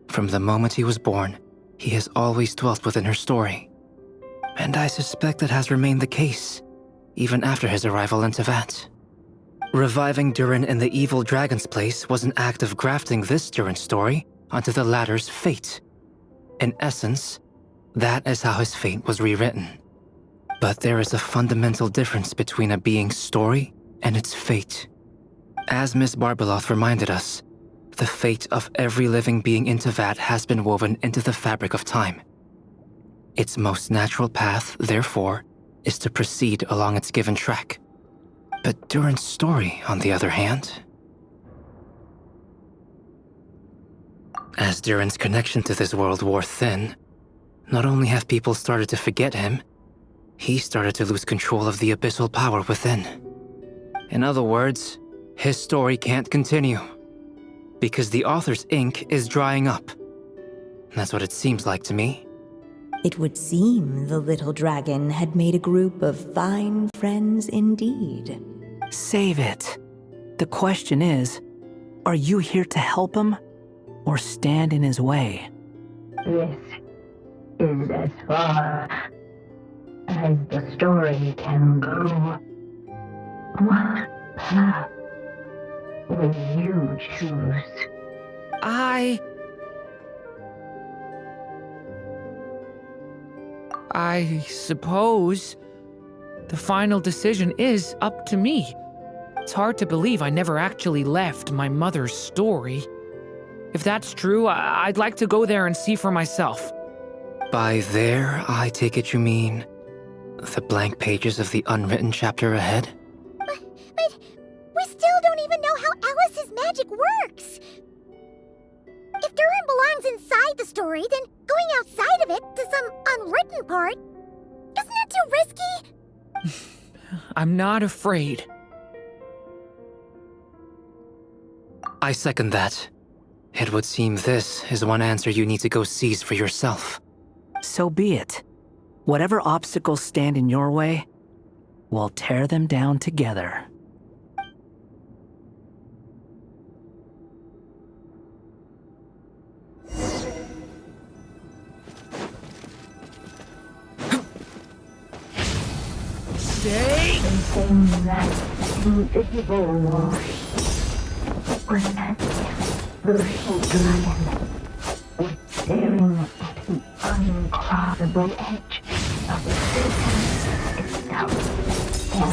From the moment he was born, he has always dwelt within her story. And I suspect that has remained the case, even after his arrival in Tevat. Reviving Durin in the evil dragon's place was an act of grafting this Durin story onto the latter's fate. In essence, that is how his fate was rewritten. But there is a fundamental difference between a being's story and its fate. As Miss Barbeloth reminded us, the fate of every living being in Tevat has been woven into the fabric of time. Its most natural path, therefore, is to proceed along its given track. But Durin's story, on the other hand... As Durin's connection to this world wore thin, not only have people started to forget him, he started to lose control of the abyssal power within. In other words, his story can't continue, because the author's ink is drying up. That's what it seems like to me. It would seem the little dragon had made a group of fine friends indeed. Save it. The question is, are you here to help him, or stand in his way? This is as far as the story can go. What path will you choose? I suppose the final decision is up to me. It's hard to believe I never actually left my mother's story. If that's true, I'd like to go there and see for myself. By there, I take it you mean the blank pages of the unwritten chapter ahead? But we still don't even know how Alice's magic works. If Durin belongs inside the story, then going outside of it to some unwritten part, isn't that too risky? I'm not afraid. I second that. It would seem this is one answer you need to go seize for yourself. So be it. Whatever obstacles stand in your way, we'll tear them down together. Stay! Something that invisible wall protects the little dragon was staring at the uncrossable edge of itself. And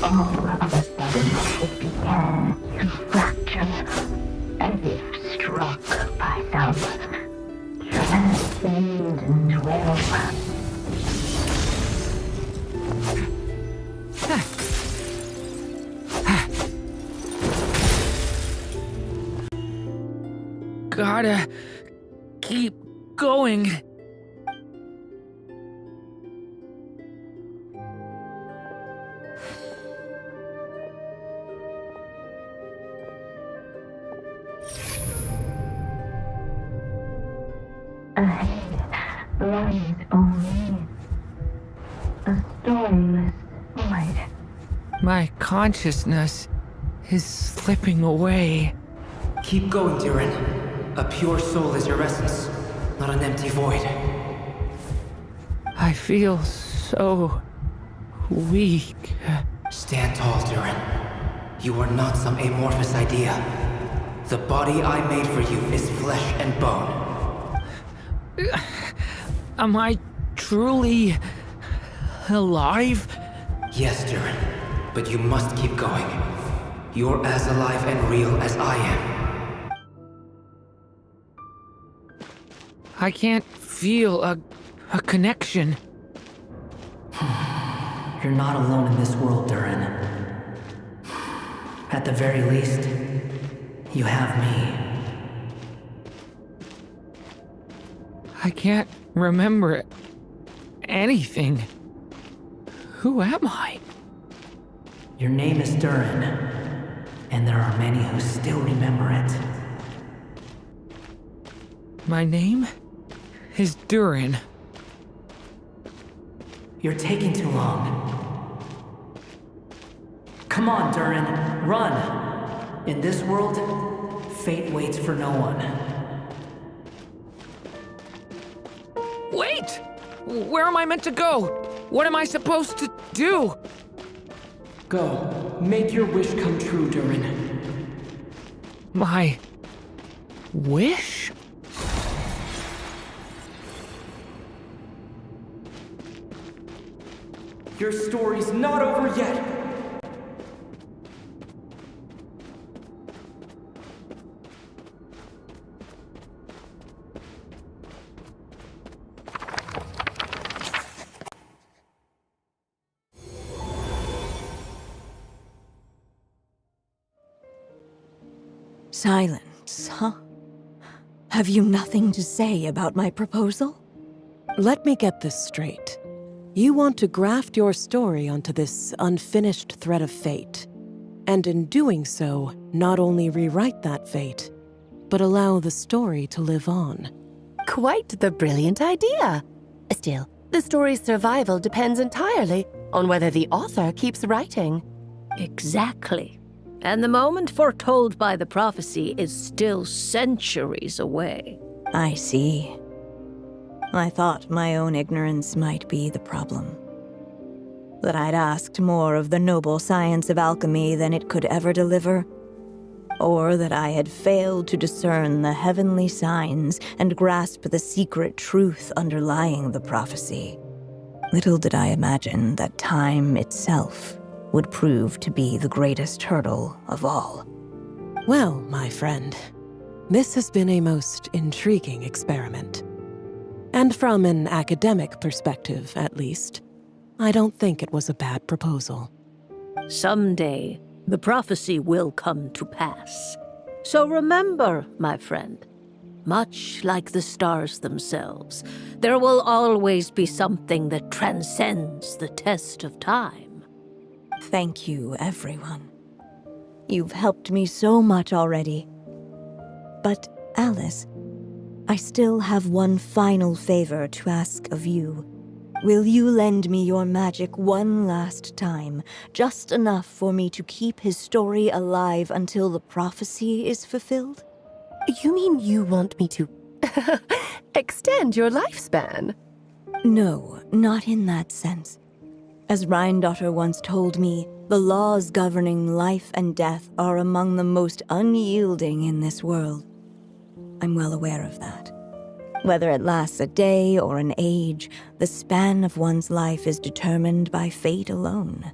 all of a sudden it began to fracture, as if struck by some transcendent will. Gotta keep going. Ahead lies only a storyless void. My consciousness is slipping away. Keep going, durin. A pure soul is your essence, not an empty void. I feel so weak. Stand tall, durin. You are not some amorphous idea. The body I made for you is flesh and bone. Am I truly alive? Yes, durin, but you must keep going. You're as alive and real as I am. I can't feel a connection. You're not alone in this world, durin. At the very least, you have me. I can't remember anything. Who am I? Your name is Durin, and there are many who still remember it. My name is Durin. You're taking too long. Come on, Durin, run! In this world, fate waits for no one. Wait! Where am I meant to go? What am I supposed to do? Go. Make your wish come true, Durin. My wish? Your story's not over yet! Silence, huh? Have you nothing to say about my proposal? Let me get this straight. You want to graft your story onto this unfinished thread of fate, and in doing so, not only rewrite that fate, but allow the story to live on. Quite the brilliant idea. Still, the story's survival depends entirely on whether the author keeps writing. Exactly. And the moment foretold by the prophecy is still centuries away. I see. I thought my own ignorance might be the problem. That I'd asked more of the noble science of alchemy than it could ever deliver. Or that I had failed to discern the heavenly signs and grasp the secret truth underlying the prophecy. Little did I imagine that time itself would prove to be the greatest hurdle of all. Well, my friend, this has been a most intriguing experiment. And from an academic perspective, at least, I don't think it was a bad proposal. Someday, the prophecy will come to pass. So remember, my friend, much like the stars themselves, there will always be something that transcends the test of time. Thank you, everyone. You've helped me so much already. But, Alice, I still have one final favor to ask of you. Will you lend me your magic one last time, just enough for me to keep his story alive until the prophecy is fulfilled? You mean you want me to extend your lifespan? No, not in that sense. As Rheindotter once told me, the laws governing life and death are among the most unyielding in this world. I'm well aware of that. Whether it lasts a day or an age, the span of one's life is determined by fate alone.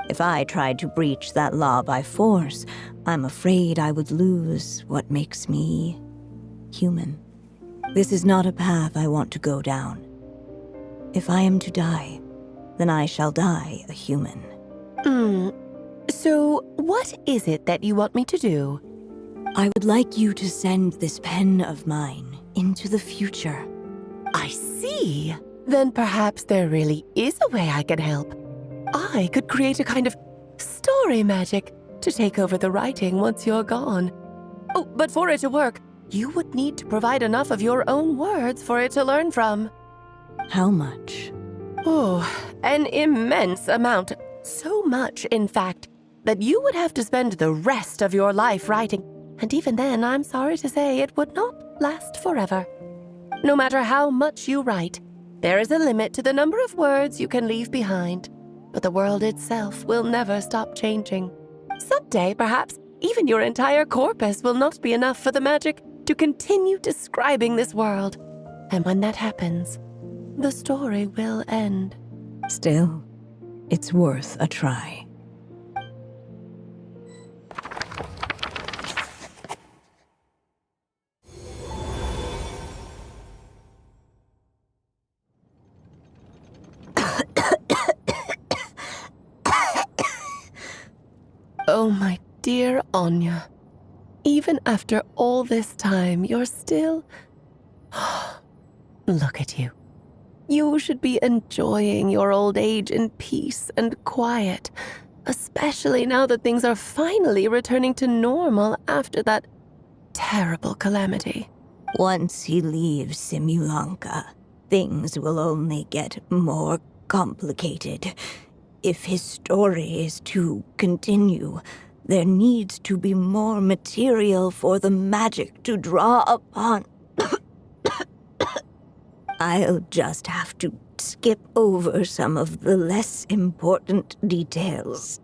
If I tried to breach that law by force, I'm afraid I would lose what makes me human. This is not a path I want to go down. If I am to die, then I shall die a human. So, what is it that you want me to do? I would like you to send this pen of mine into the future. I see. Then perhaps there really is a way I can help. I could create a kind of story magic to take over the writing once you're gone. Oh, but for it to work, you would need to provide enough of your own words for it to learn from. How much? Oh, an immense amount. So much, in fact, that you would have to spend the rest of your life writing. And even then, I'm sorry to say, it would not last forever. No matter how much you write, there is a limit to the number of words you can leave behind. But the world itself will never stop changing. Someday, perhaps, even your entire corpus will not be enough for the magic to continue describing this world. And when that happens, the story will end. Still, it's worth a try. Oh, my dear Anya. Even after all this time, you're still... Look at you. You should be enjoying your old age in peace and quiet, especially now that things are finally returning to normal after that terrible calamity. Once he leaves Simulanka, things will only get more complicated. If his story is to continue, there needs to be more material for the magic to draw upon. I'll just have to skip over some of the less important details.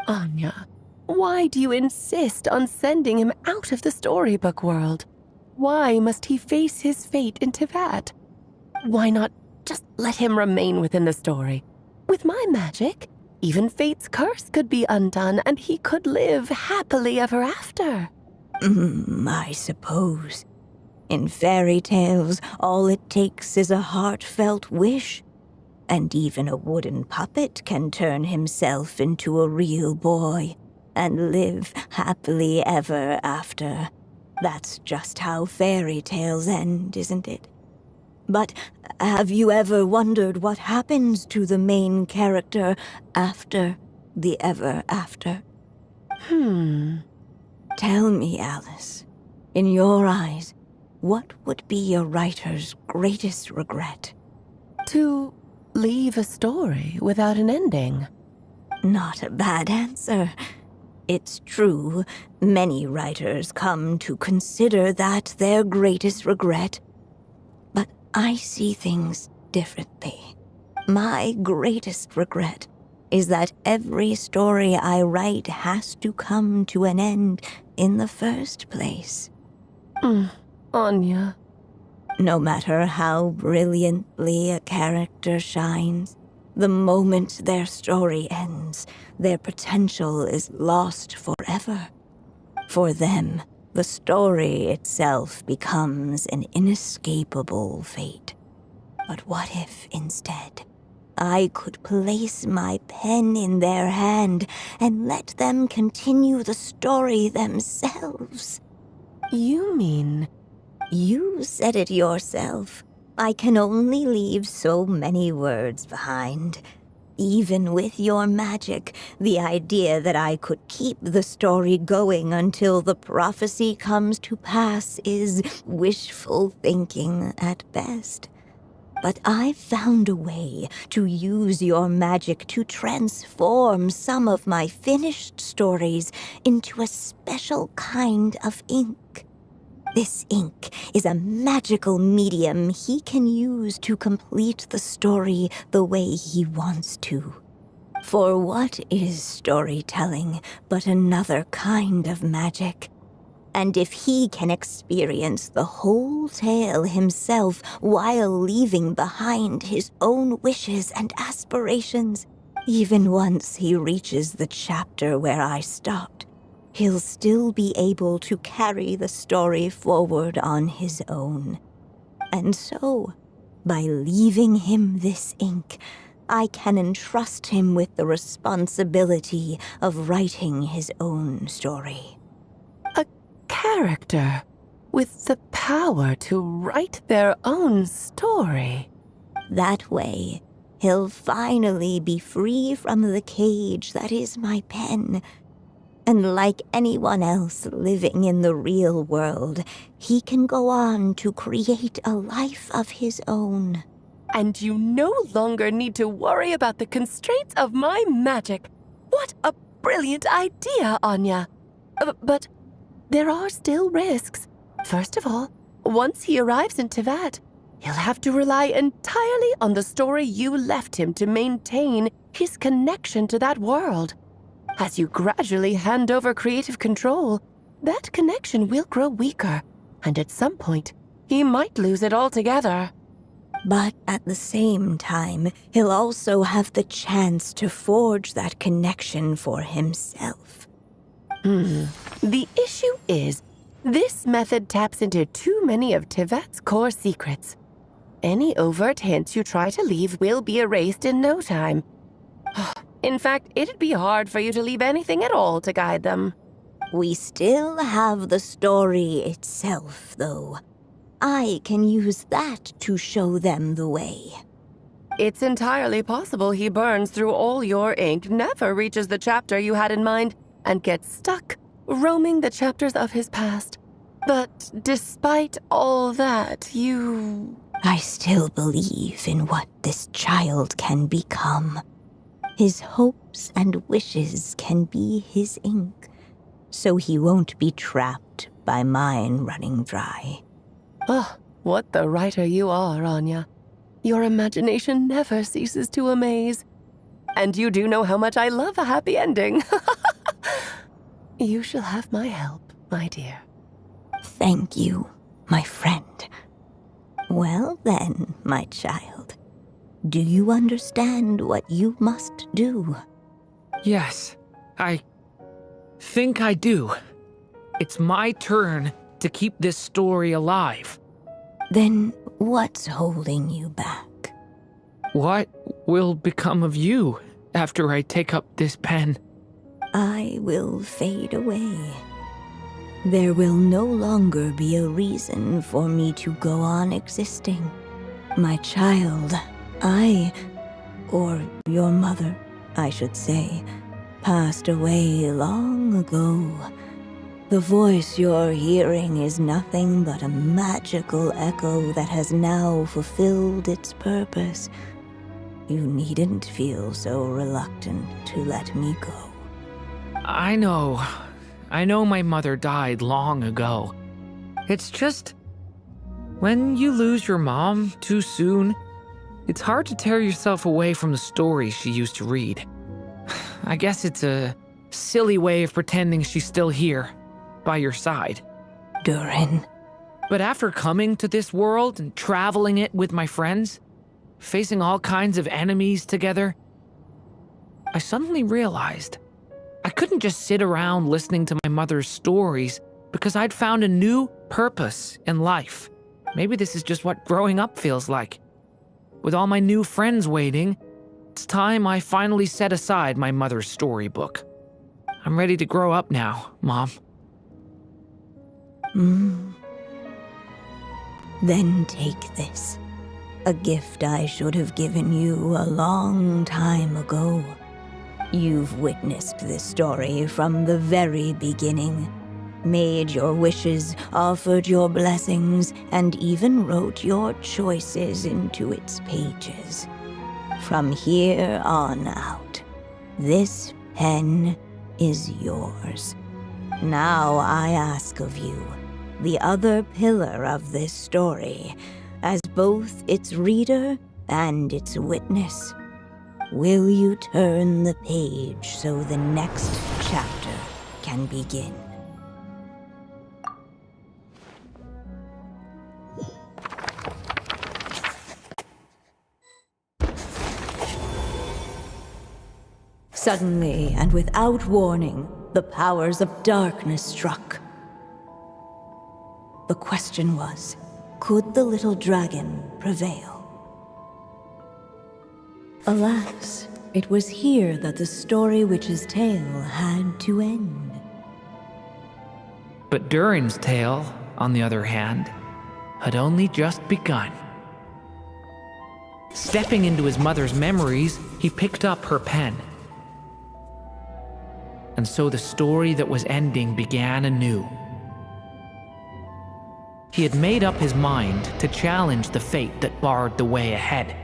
Anya, why do you insist on sending him out of the storybook world? Why must he face his fate in Teyvat? Why not just let him remain within the story? With my magic, even fate's curse could be undone and he could live happily ever after. I suppose. In fairy tales, all it takes is a heartfelt wish. And even a wooden puppet can turn himself into a real boy and live happily ever after. That's just how fairy tales end, isn't it? But have you ever wondered what happens to the main character after the ever after? Tell me, Alice, in your eyes, what would be a writer's greatest regret? To leave a story without an ending. Not a bad answer. It's true, many writers come to consider that their greatest regret. But I see things differently. My greatest regret is that every story I write has to come to an end in the first place. Anya. No matter how brilliantly a character shines, the moment their story ends, their potential is lost forever. For them, the story itself becomes an inescapable fate. But what if, instead, I could place my pen in their hand and let them continue the story themselves? You mean... You said it yourself. I can only leave so many words behind. Even with your magic, the idea that I could keep the story going until the prophecy comes to pass is wishful thinking at best. But I've found a way to use your magic to transform some of my finished stories into a special kind of ink. This ink is a magical medium he can use to complete the story the way he wants to. For what is storytelling but another kind of magic? And if he can experience the whole tale himself while leaving behind his own wishes and aspirations, even once he reaches the chapter where I stopped, he'll still be able to carry the story forward on his own. And so, by leaving him this ink, I can entrust him with the responsibility of writing his own story. A character with the power to write their own story. That way, he'll finally be free from the cage that is my pen. And like anyone else living in the real world, he can go on to create a life of his own. And you no longer need to worry about the constraints of my magic. What a brilliant idea, Anya. But there are still risks. First of all, once he arrives in Teyvat, he'll have to rely entirely on the story you left him to maintain his connection to that world. As you gradually hand over creative control, that connection will grow weaker, and at some point, he might lose it altogether. But at the same time, he'll also have the chance to forge that connection for himself. The issue is, this method taps into too many of Teyvat's core secrets. Any overt hints you try to leave will be erased in no time. In fact, it'd be hard for you to leave anything at all to guide them. We still have the story itself, though. I can use that to show them the way. It's entirely possible he burns through all your ink, never reaches the chapter you had in mind, and gets stuck, roaming the chapters of his past. But despite all that, I still believe in what this child can become. His hopes and wishes can be his ink, so he won't be trapped by mine running dry. Oh, what the writer you are, Anya. Your imagination never ceases to amaze. And you do know how much I love a happy ending. You shall have my help, my dear. Thank you, my friend. Well then, my child. Do you understand what you must do? Yes, I think I do. It's my turn to keep this story alive. Then what's holding you back? What will become of you after I take up this pen? I will fade away. There will no longer be a reason for me to go on existing. My child, or your mother, I should say, passed away long ago. The voice you're hearing is nothing but a magical echo that has now fulfilled its purpose. You needn't feel so reluctant to let me go. I know my mother died long ago. It's just, when you lose your mom too soon, it's hard to tear yourself away from the stories she used to read. I guess it's a silly way of pretending she's still here, by your side. Durin. But after coming to this world and traveling it with my friends, facing all kinds of enemies together, I suddenly realized I couldn't just sit around listening to my mother's stories because I'd found a new purpose in life. Maybe this is just what growing up feels like. With all my new friends waiting, it's time I finally set aside my mother's storybook. I'm ready to grow up now, Mom. Then take this. A gift I should have given you a long time ago. You've witnessed this story from the very beginning. Made your wishes, offered your blessings, and even wrote your choices into its pages. From here on out, this pen is yours. Now I ask of you, the other pillar of this story, as both its reader and its witness, will you turn the page so the next chapter can begin? Suddenly, and without warning, the powers of darkness struck. The question was, could the little dragon prevail? Alas, it was here that the story witch's tale had to end. But Durin's tale, on the other hand, had only just begun. Stepping into his mother's memories, he picked up her pen. And so the story that was ending began anew. He had made up his mind to challenge the fate that barred the way ahead.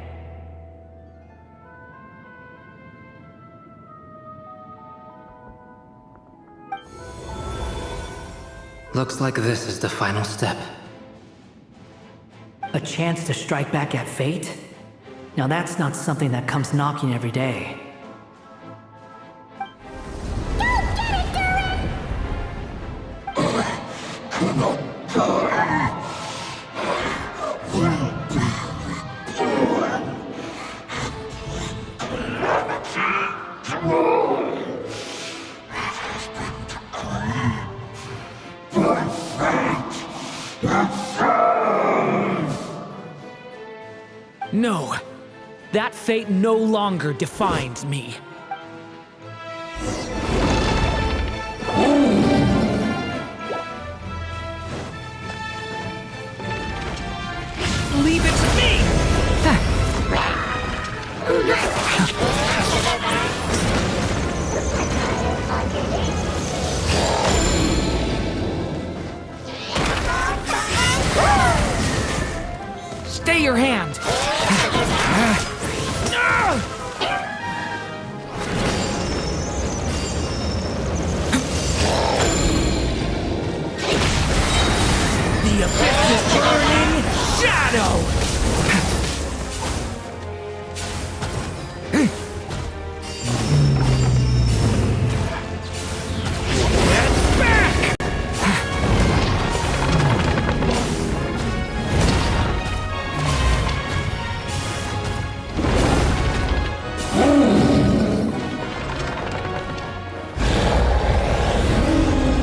Looks like this is the final step. A chance to strike back at fate? Now that's not something that comes knocking every day. No, that fate no longer defines me. Leave it to me! Stay your hand! The abyss' burning shadow! Get back!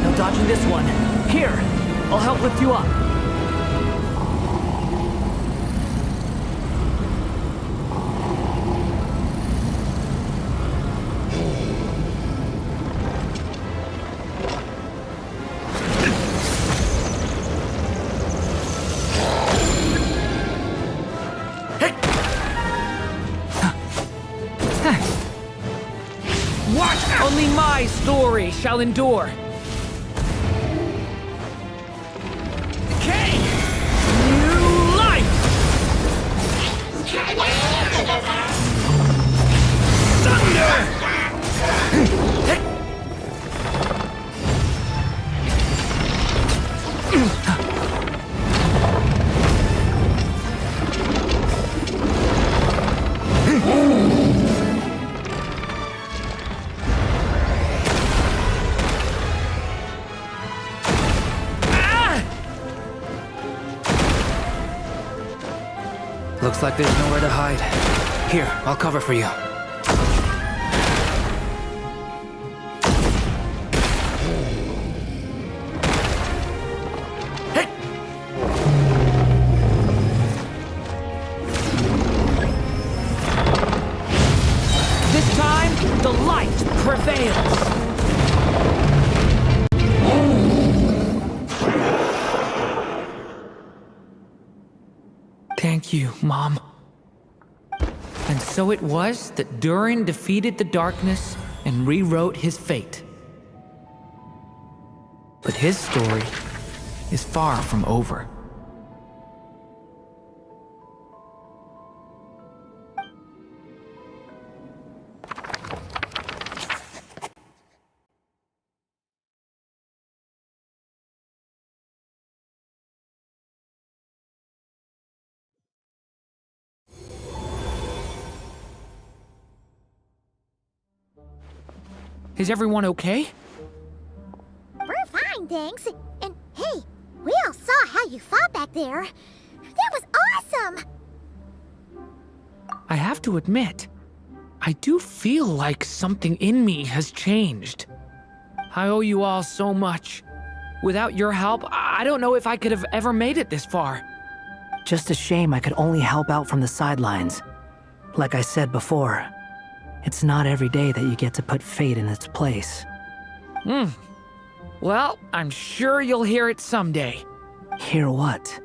No dodging this one. Here, I'll help lift you up. Watch out! Only my story shall endure. Okay! New life! Looks like there's nowhere to hide. Here, I'll cover for you. This time, the light prevails. Thank you, Mom. And so it was that Durin defeated the darkness and rewrote his fate. But his story is far from over. Is everyone okay? We're fine, thanks. And hey, we all saw how you fought back there. That was awesome! I have to admit, I do feel like something in me has changed. I owe you all so much. Without your help, I don't know if I could have ever made it this far. Just a shame I could only help out from the sidelines. Like I said before, it's not every day that you get to put fate in its place. Well, I'm sure you'll hear it someday. Hear what?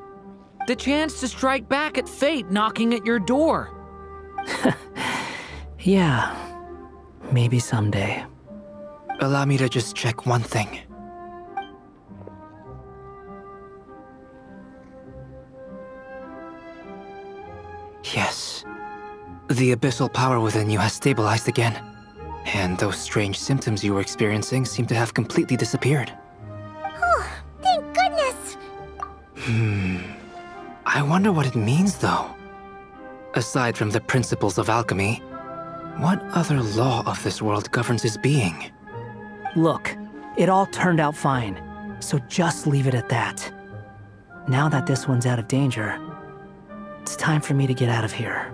The chance to strike back at fate knocking at your door. Yeah, maybe someday. Allow me to just check one thing. Yes. The abyssal power within you has stabilized again. And those strange symptoms you were experiencing seem to have completely disappeared. Oh, thank goodness! I wonder what it means, though. Aside from the principles of alchemy, what other law of this world governs his being? Look, it all turned out fine, so just leave it at that. Now that this one's out of danger, it's time for me to get out of here.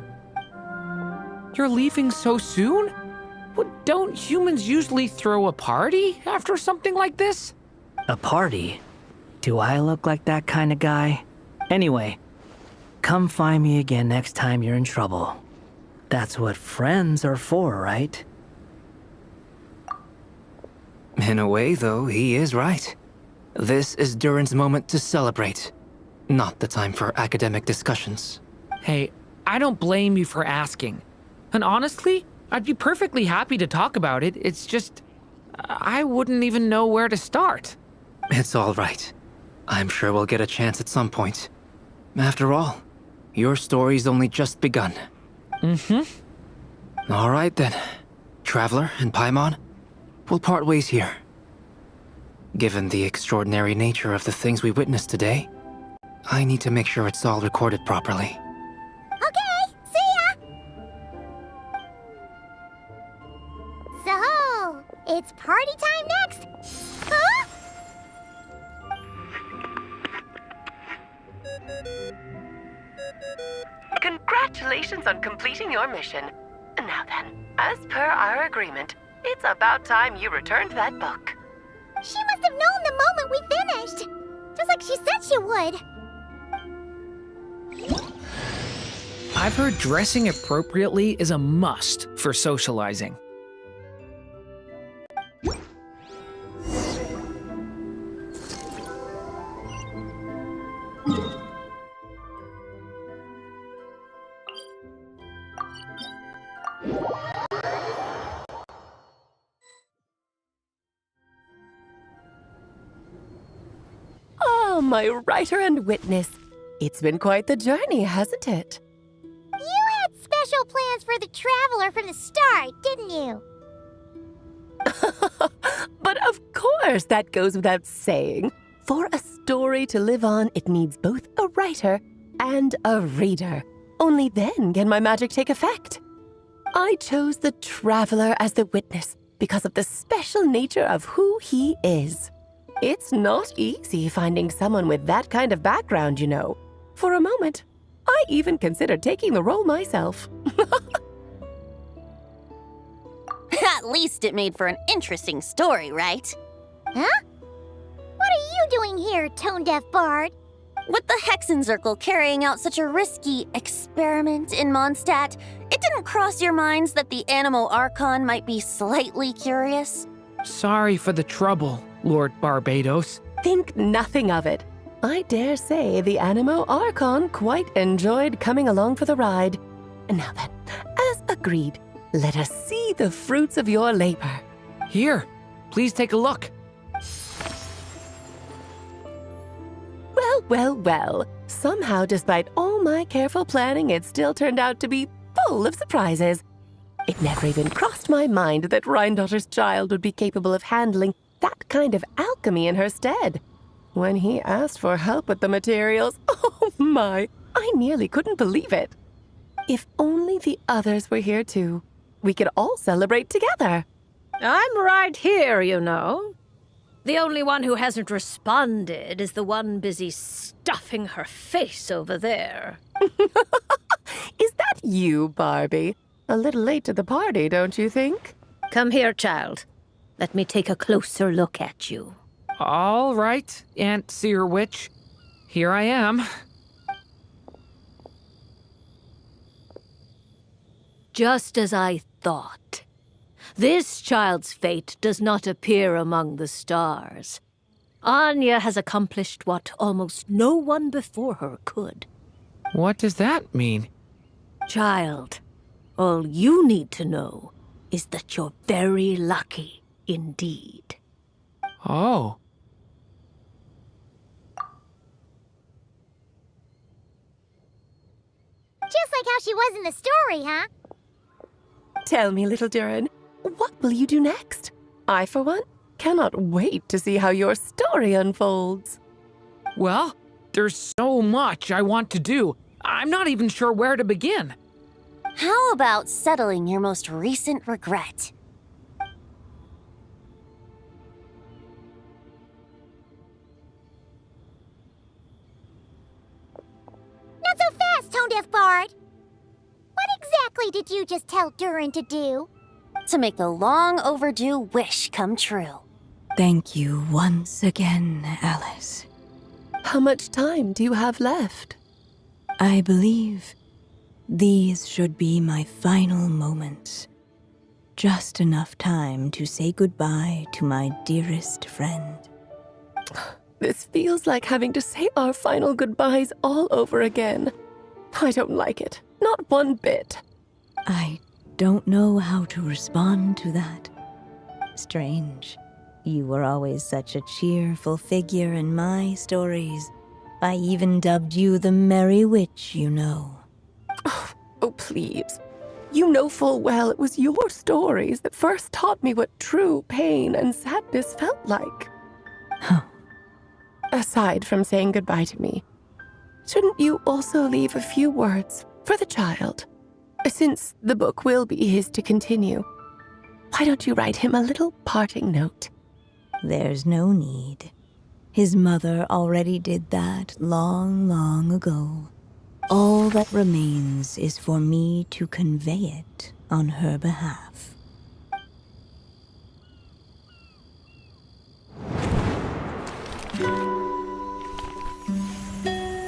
You're leaving so soon? What, don't humans usually throw a party after something like this? A party? Do I look like that kind of guy? Anyway, come find me again next time you're in trouble. That's what friends are for, right? In a way, though, he is right. This is Durin's moment to celebrate, not the time for academic discussions. Hey, I don't blame you for asking. And honestly, I'd be perfectly happy to talk about it. It's just, I wouldn't even know where to start. It's all right. I'm sure we'll get a chance at some point. After all, your story's only just begun. All right then. Traveler and Paimon, we'll part ways here. Given the extraordinary nature of the things we witnessed today, I need to make sure it's all recorded properly. Okay, see ya! So, it's party time next? Huh? Congratulations on completing your mission. Now then, as per our agreement, it's about time you returned that book. She must have known the moment we finished. Just like she said she would. I've heard dressing appropriately is a must for socializing. Oh, my writer and witness. It's been quite the journey, hasn't it? You had special plans for the Traveler from the start, didn't you? But of course, that goes without saying. For a story to live on, it needs both a writer and a reader. Only then can my magic take effect. I chose the Traveler as the witness because of the special nature of who he is. It's not easy finding someone with that kind of background, you know. For a moment, I even considered taking the role myself. At least it made for an interesting story, right? Huh? What are you doing here, tone-deaf bard? With the Hexenzirkel carrying out such a risky experiment in Mondstadt, it didn't cross your minds that the Animo Archon might be slightly curious? Sorry for the trouble, Lord Barbados. Think nothing of it. I dare say the Animo Archon quite enjoyed coming along for the ride. And now then, as agreed, let us see the fruits of your labor. Here, please take a look. Well, well, well. Somehow, despite all my careful planning, it still turned out to be full of surprises. It never even crossed my mind that Rhindotter's child would be capable of handling that kind of alchemy in her stead. When he asked for help with the materials, oh my, I nearly couldn't believe it. If only the others were here too. We could all celebrate together. I'm right here, you know. The only one who hasn't responded is the one busy stuffing her face over there. Is that you, Barbie? A little late to the party, don't you think? Come here, child. Let me take a closer look at you. All right, Aunt Seer Witch. Here I am. Just as I thought. This child's fate does not appear among the stars. Anya has accomplished what almost no one before her could. What does that mean? Child, all you need to know is that you're very lucky indeed. Oh. Just like how she was in the story, huh? Tell me, little durin, what will you do next? I, for one, cannot wait to see how your story unfolds. Well, there's so much I want to do. I'm not even sure where to begin. How about settling your most recent regret? Not so fast, Tone-Deaf Bard! What exactly did you just tell Durin to do? To make the long overdue wish come true. Thank you once again, Alice. How much time do you have left? I believe these should be my final moments. Just enough time to say goodbye to my dearest friend. This feels like having to say our final goodbyes all over again. I don't like it. Not one bit. I don't know how to respond to that. Strange. You were always such a cheerful figure in my stories. I even dubbed you the Merry Witch, you know. Oh, please. You know full well it was your stories that first taught me what true pain and sadness felt like. Huh. Aside from saying goodbye to me, shouldn't you also leave a few words for the child? Since the book will be his to continue, why don't you write him a little parting note? There's no need. His mother already did that long, long ago. All that remains is for me to convey it on her behalf.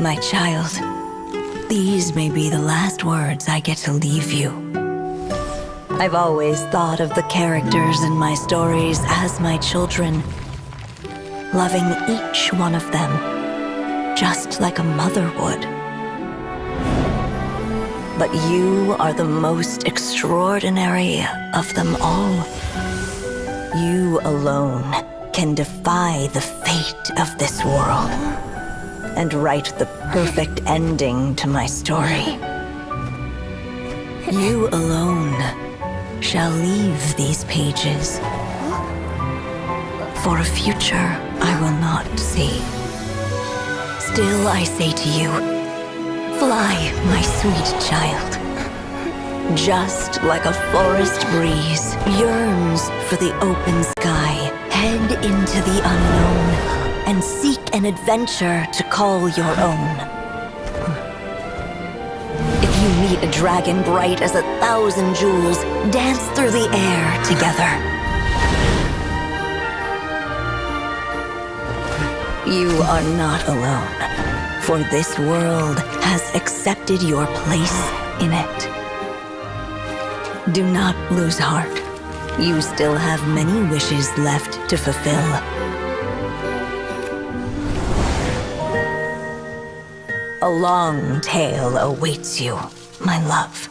My child, these may be the last words I get to leave you. I've always thought of the characters in my stories as my children, loving each one of them, just like a mother would. But you are the most extraordinary of them all. You alone can defy the fate of this world and write the perfect ending to my story. You alone shall leave these pages for a future I will not see. Still I say to you, fly, my sweet child. Just like a forest breeze yearns for the open sky, head into the unknown and seek an adventure to call your own. If you meet a dragon bright as 1,000 jewels, dance through the air together. You are not alone, for this world has accepted your place in it. Do not lose heart. You still have many wishes left to fulfill. A long tale awaits you, my love.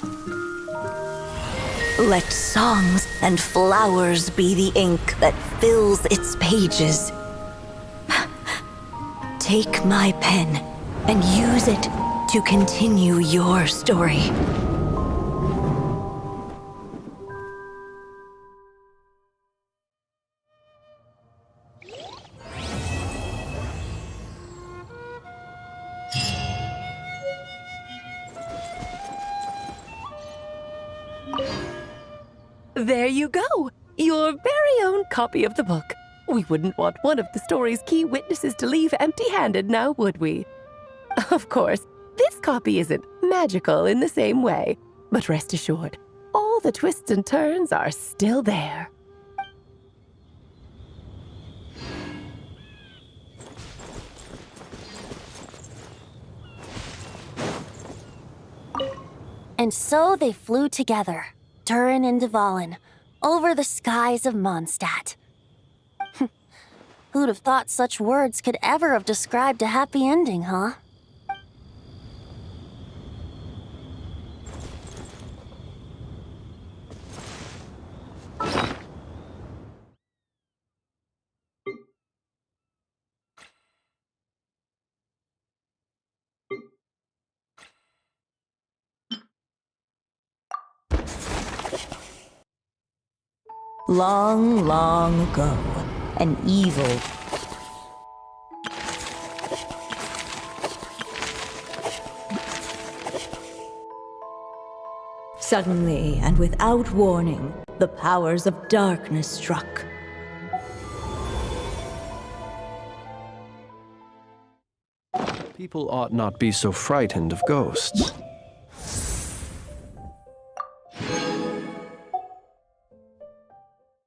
Let songs and flowers be the ink that fills its pages. Take my pen and use it to continue your story. There you go! Your very own copy of the book. We wouldn't want one of the story's key witnesses to leave empty-handed now, would we? Of course, this copy isn't magical in the same way, but rest assured, all all the twists and turns are still there. And so they flew together, Durin and Dvalin, over the skies of Mondstadt. Who'd have thought such words could ever have described a happy ending, huh? Long, long ago, an evil Suddenly, and without warning, the powers of darkness struck. People ought not be so frightened of ghosts.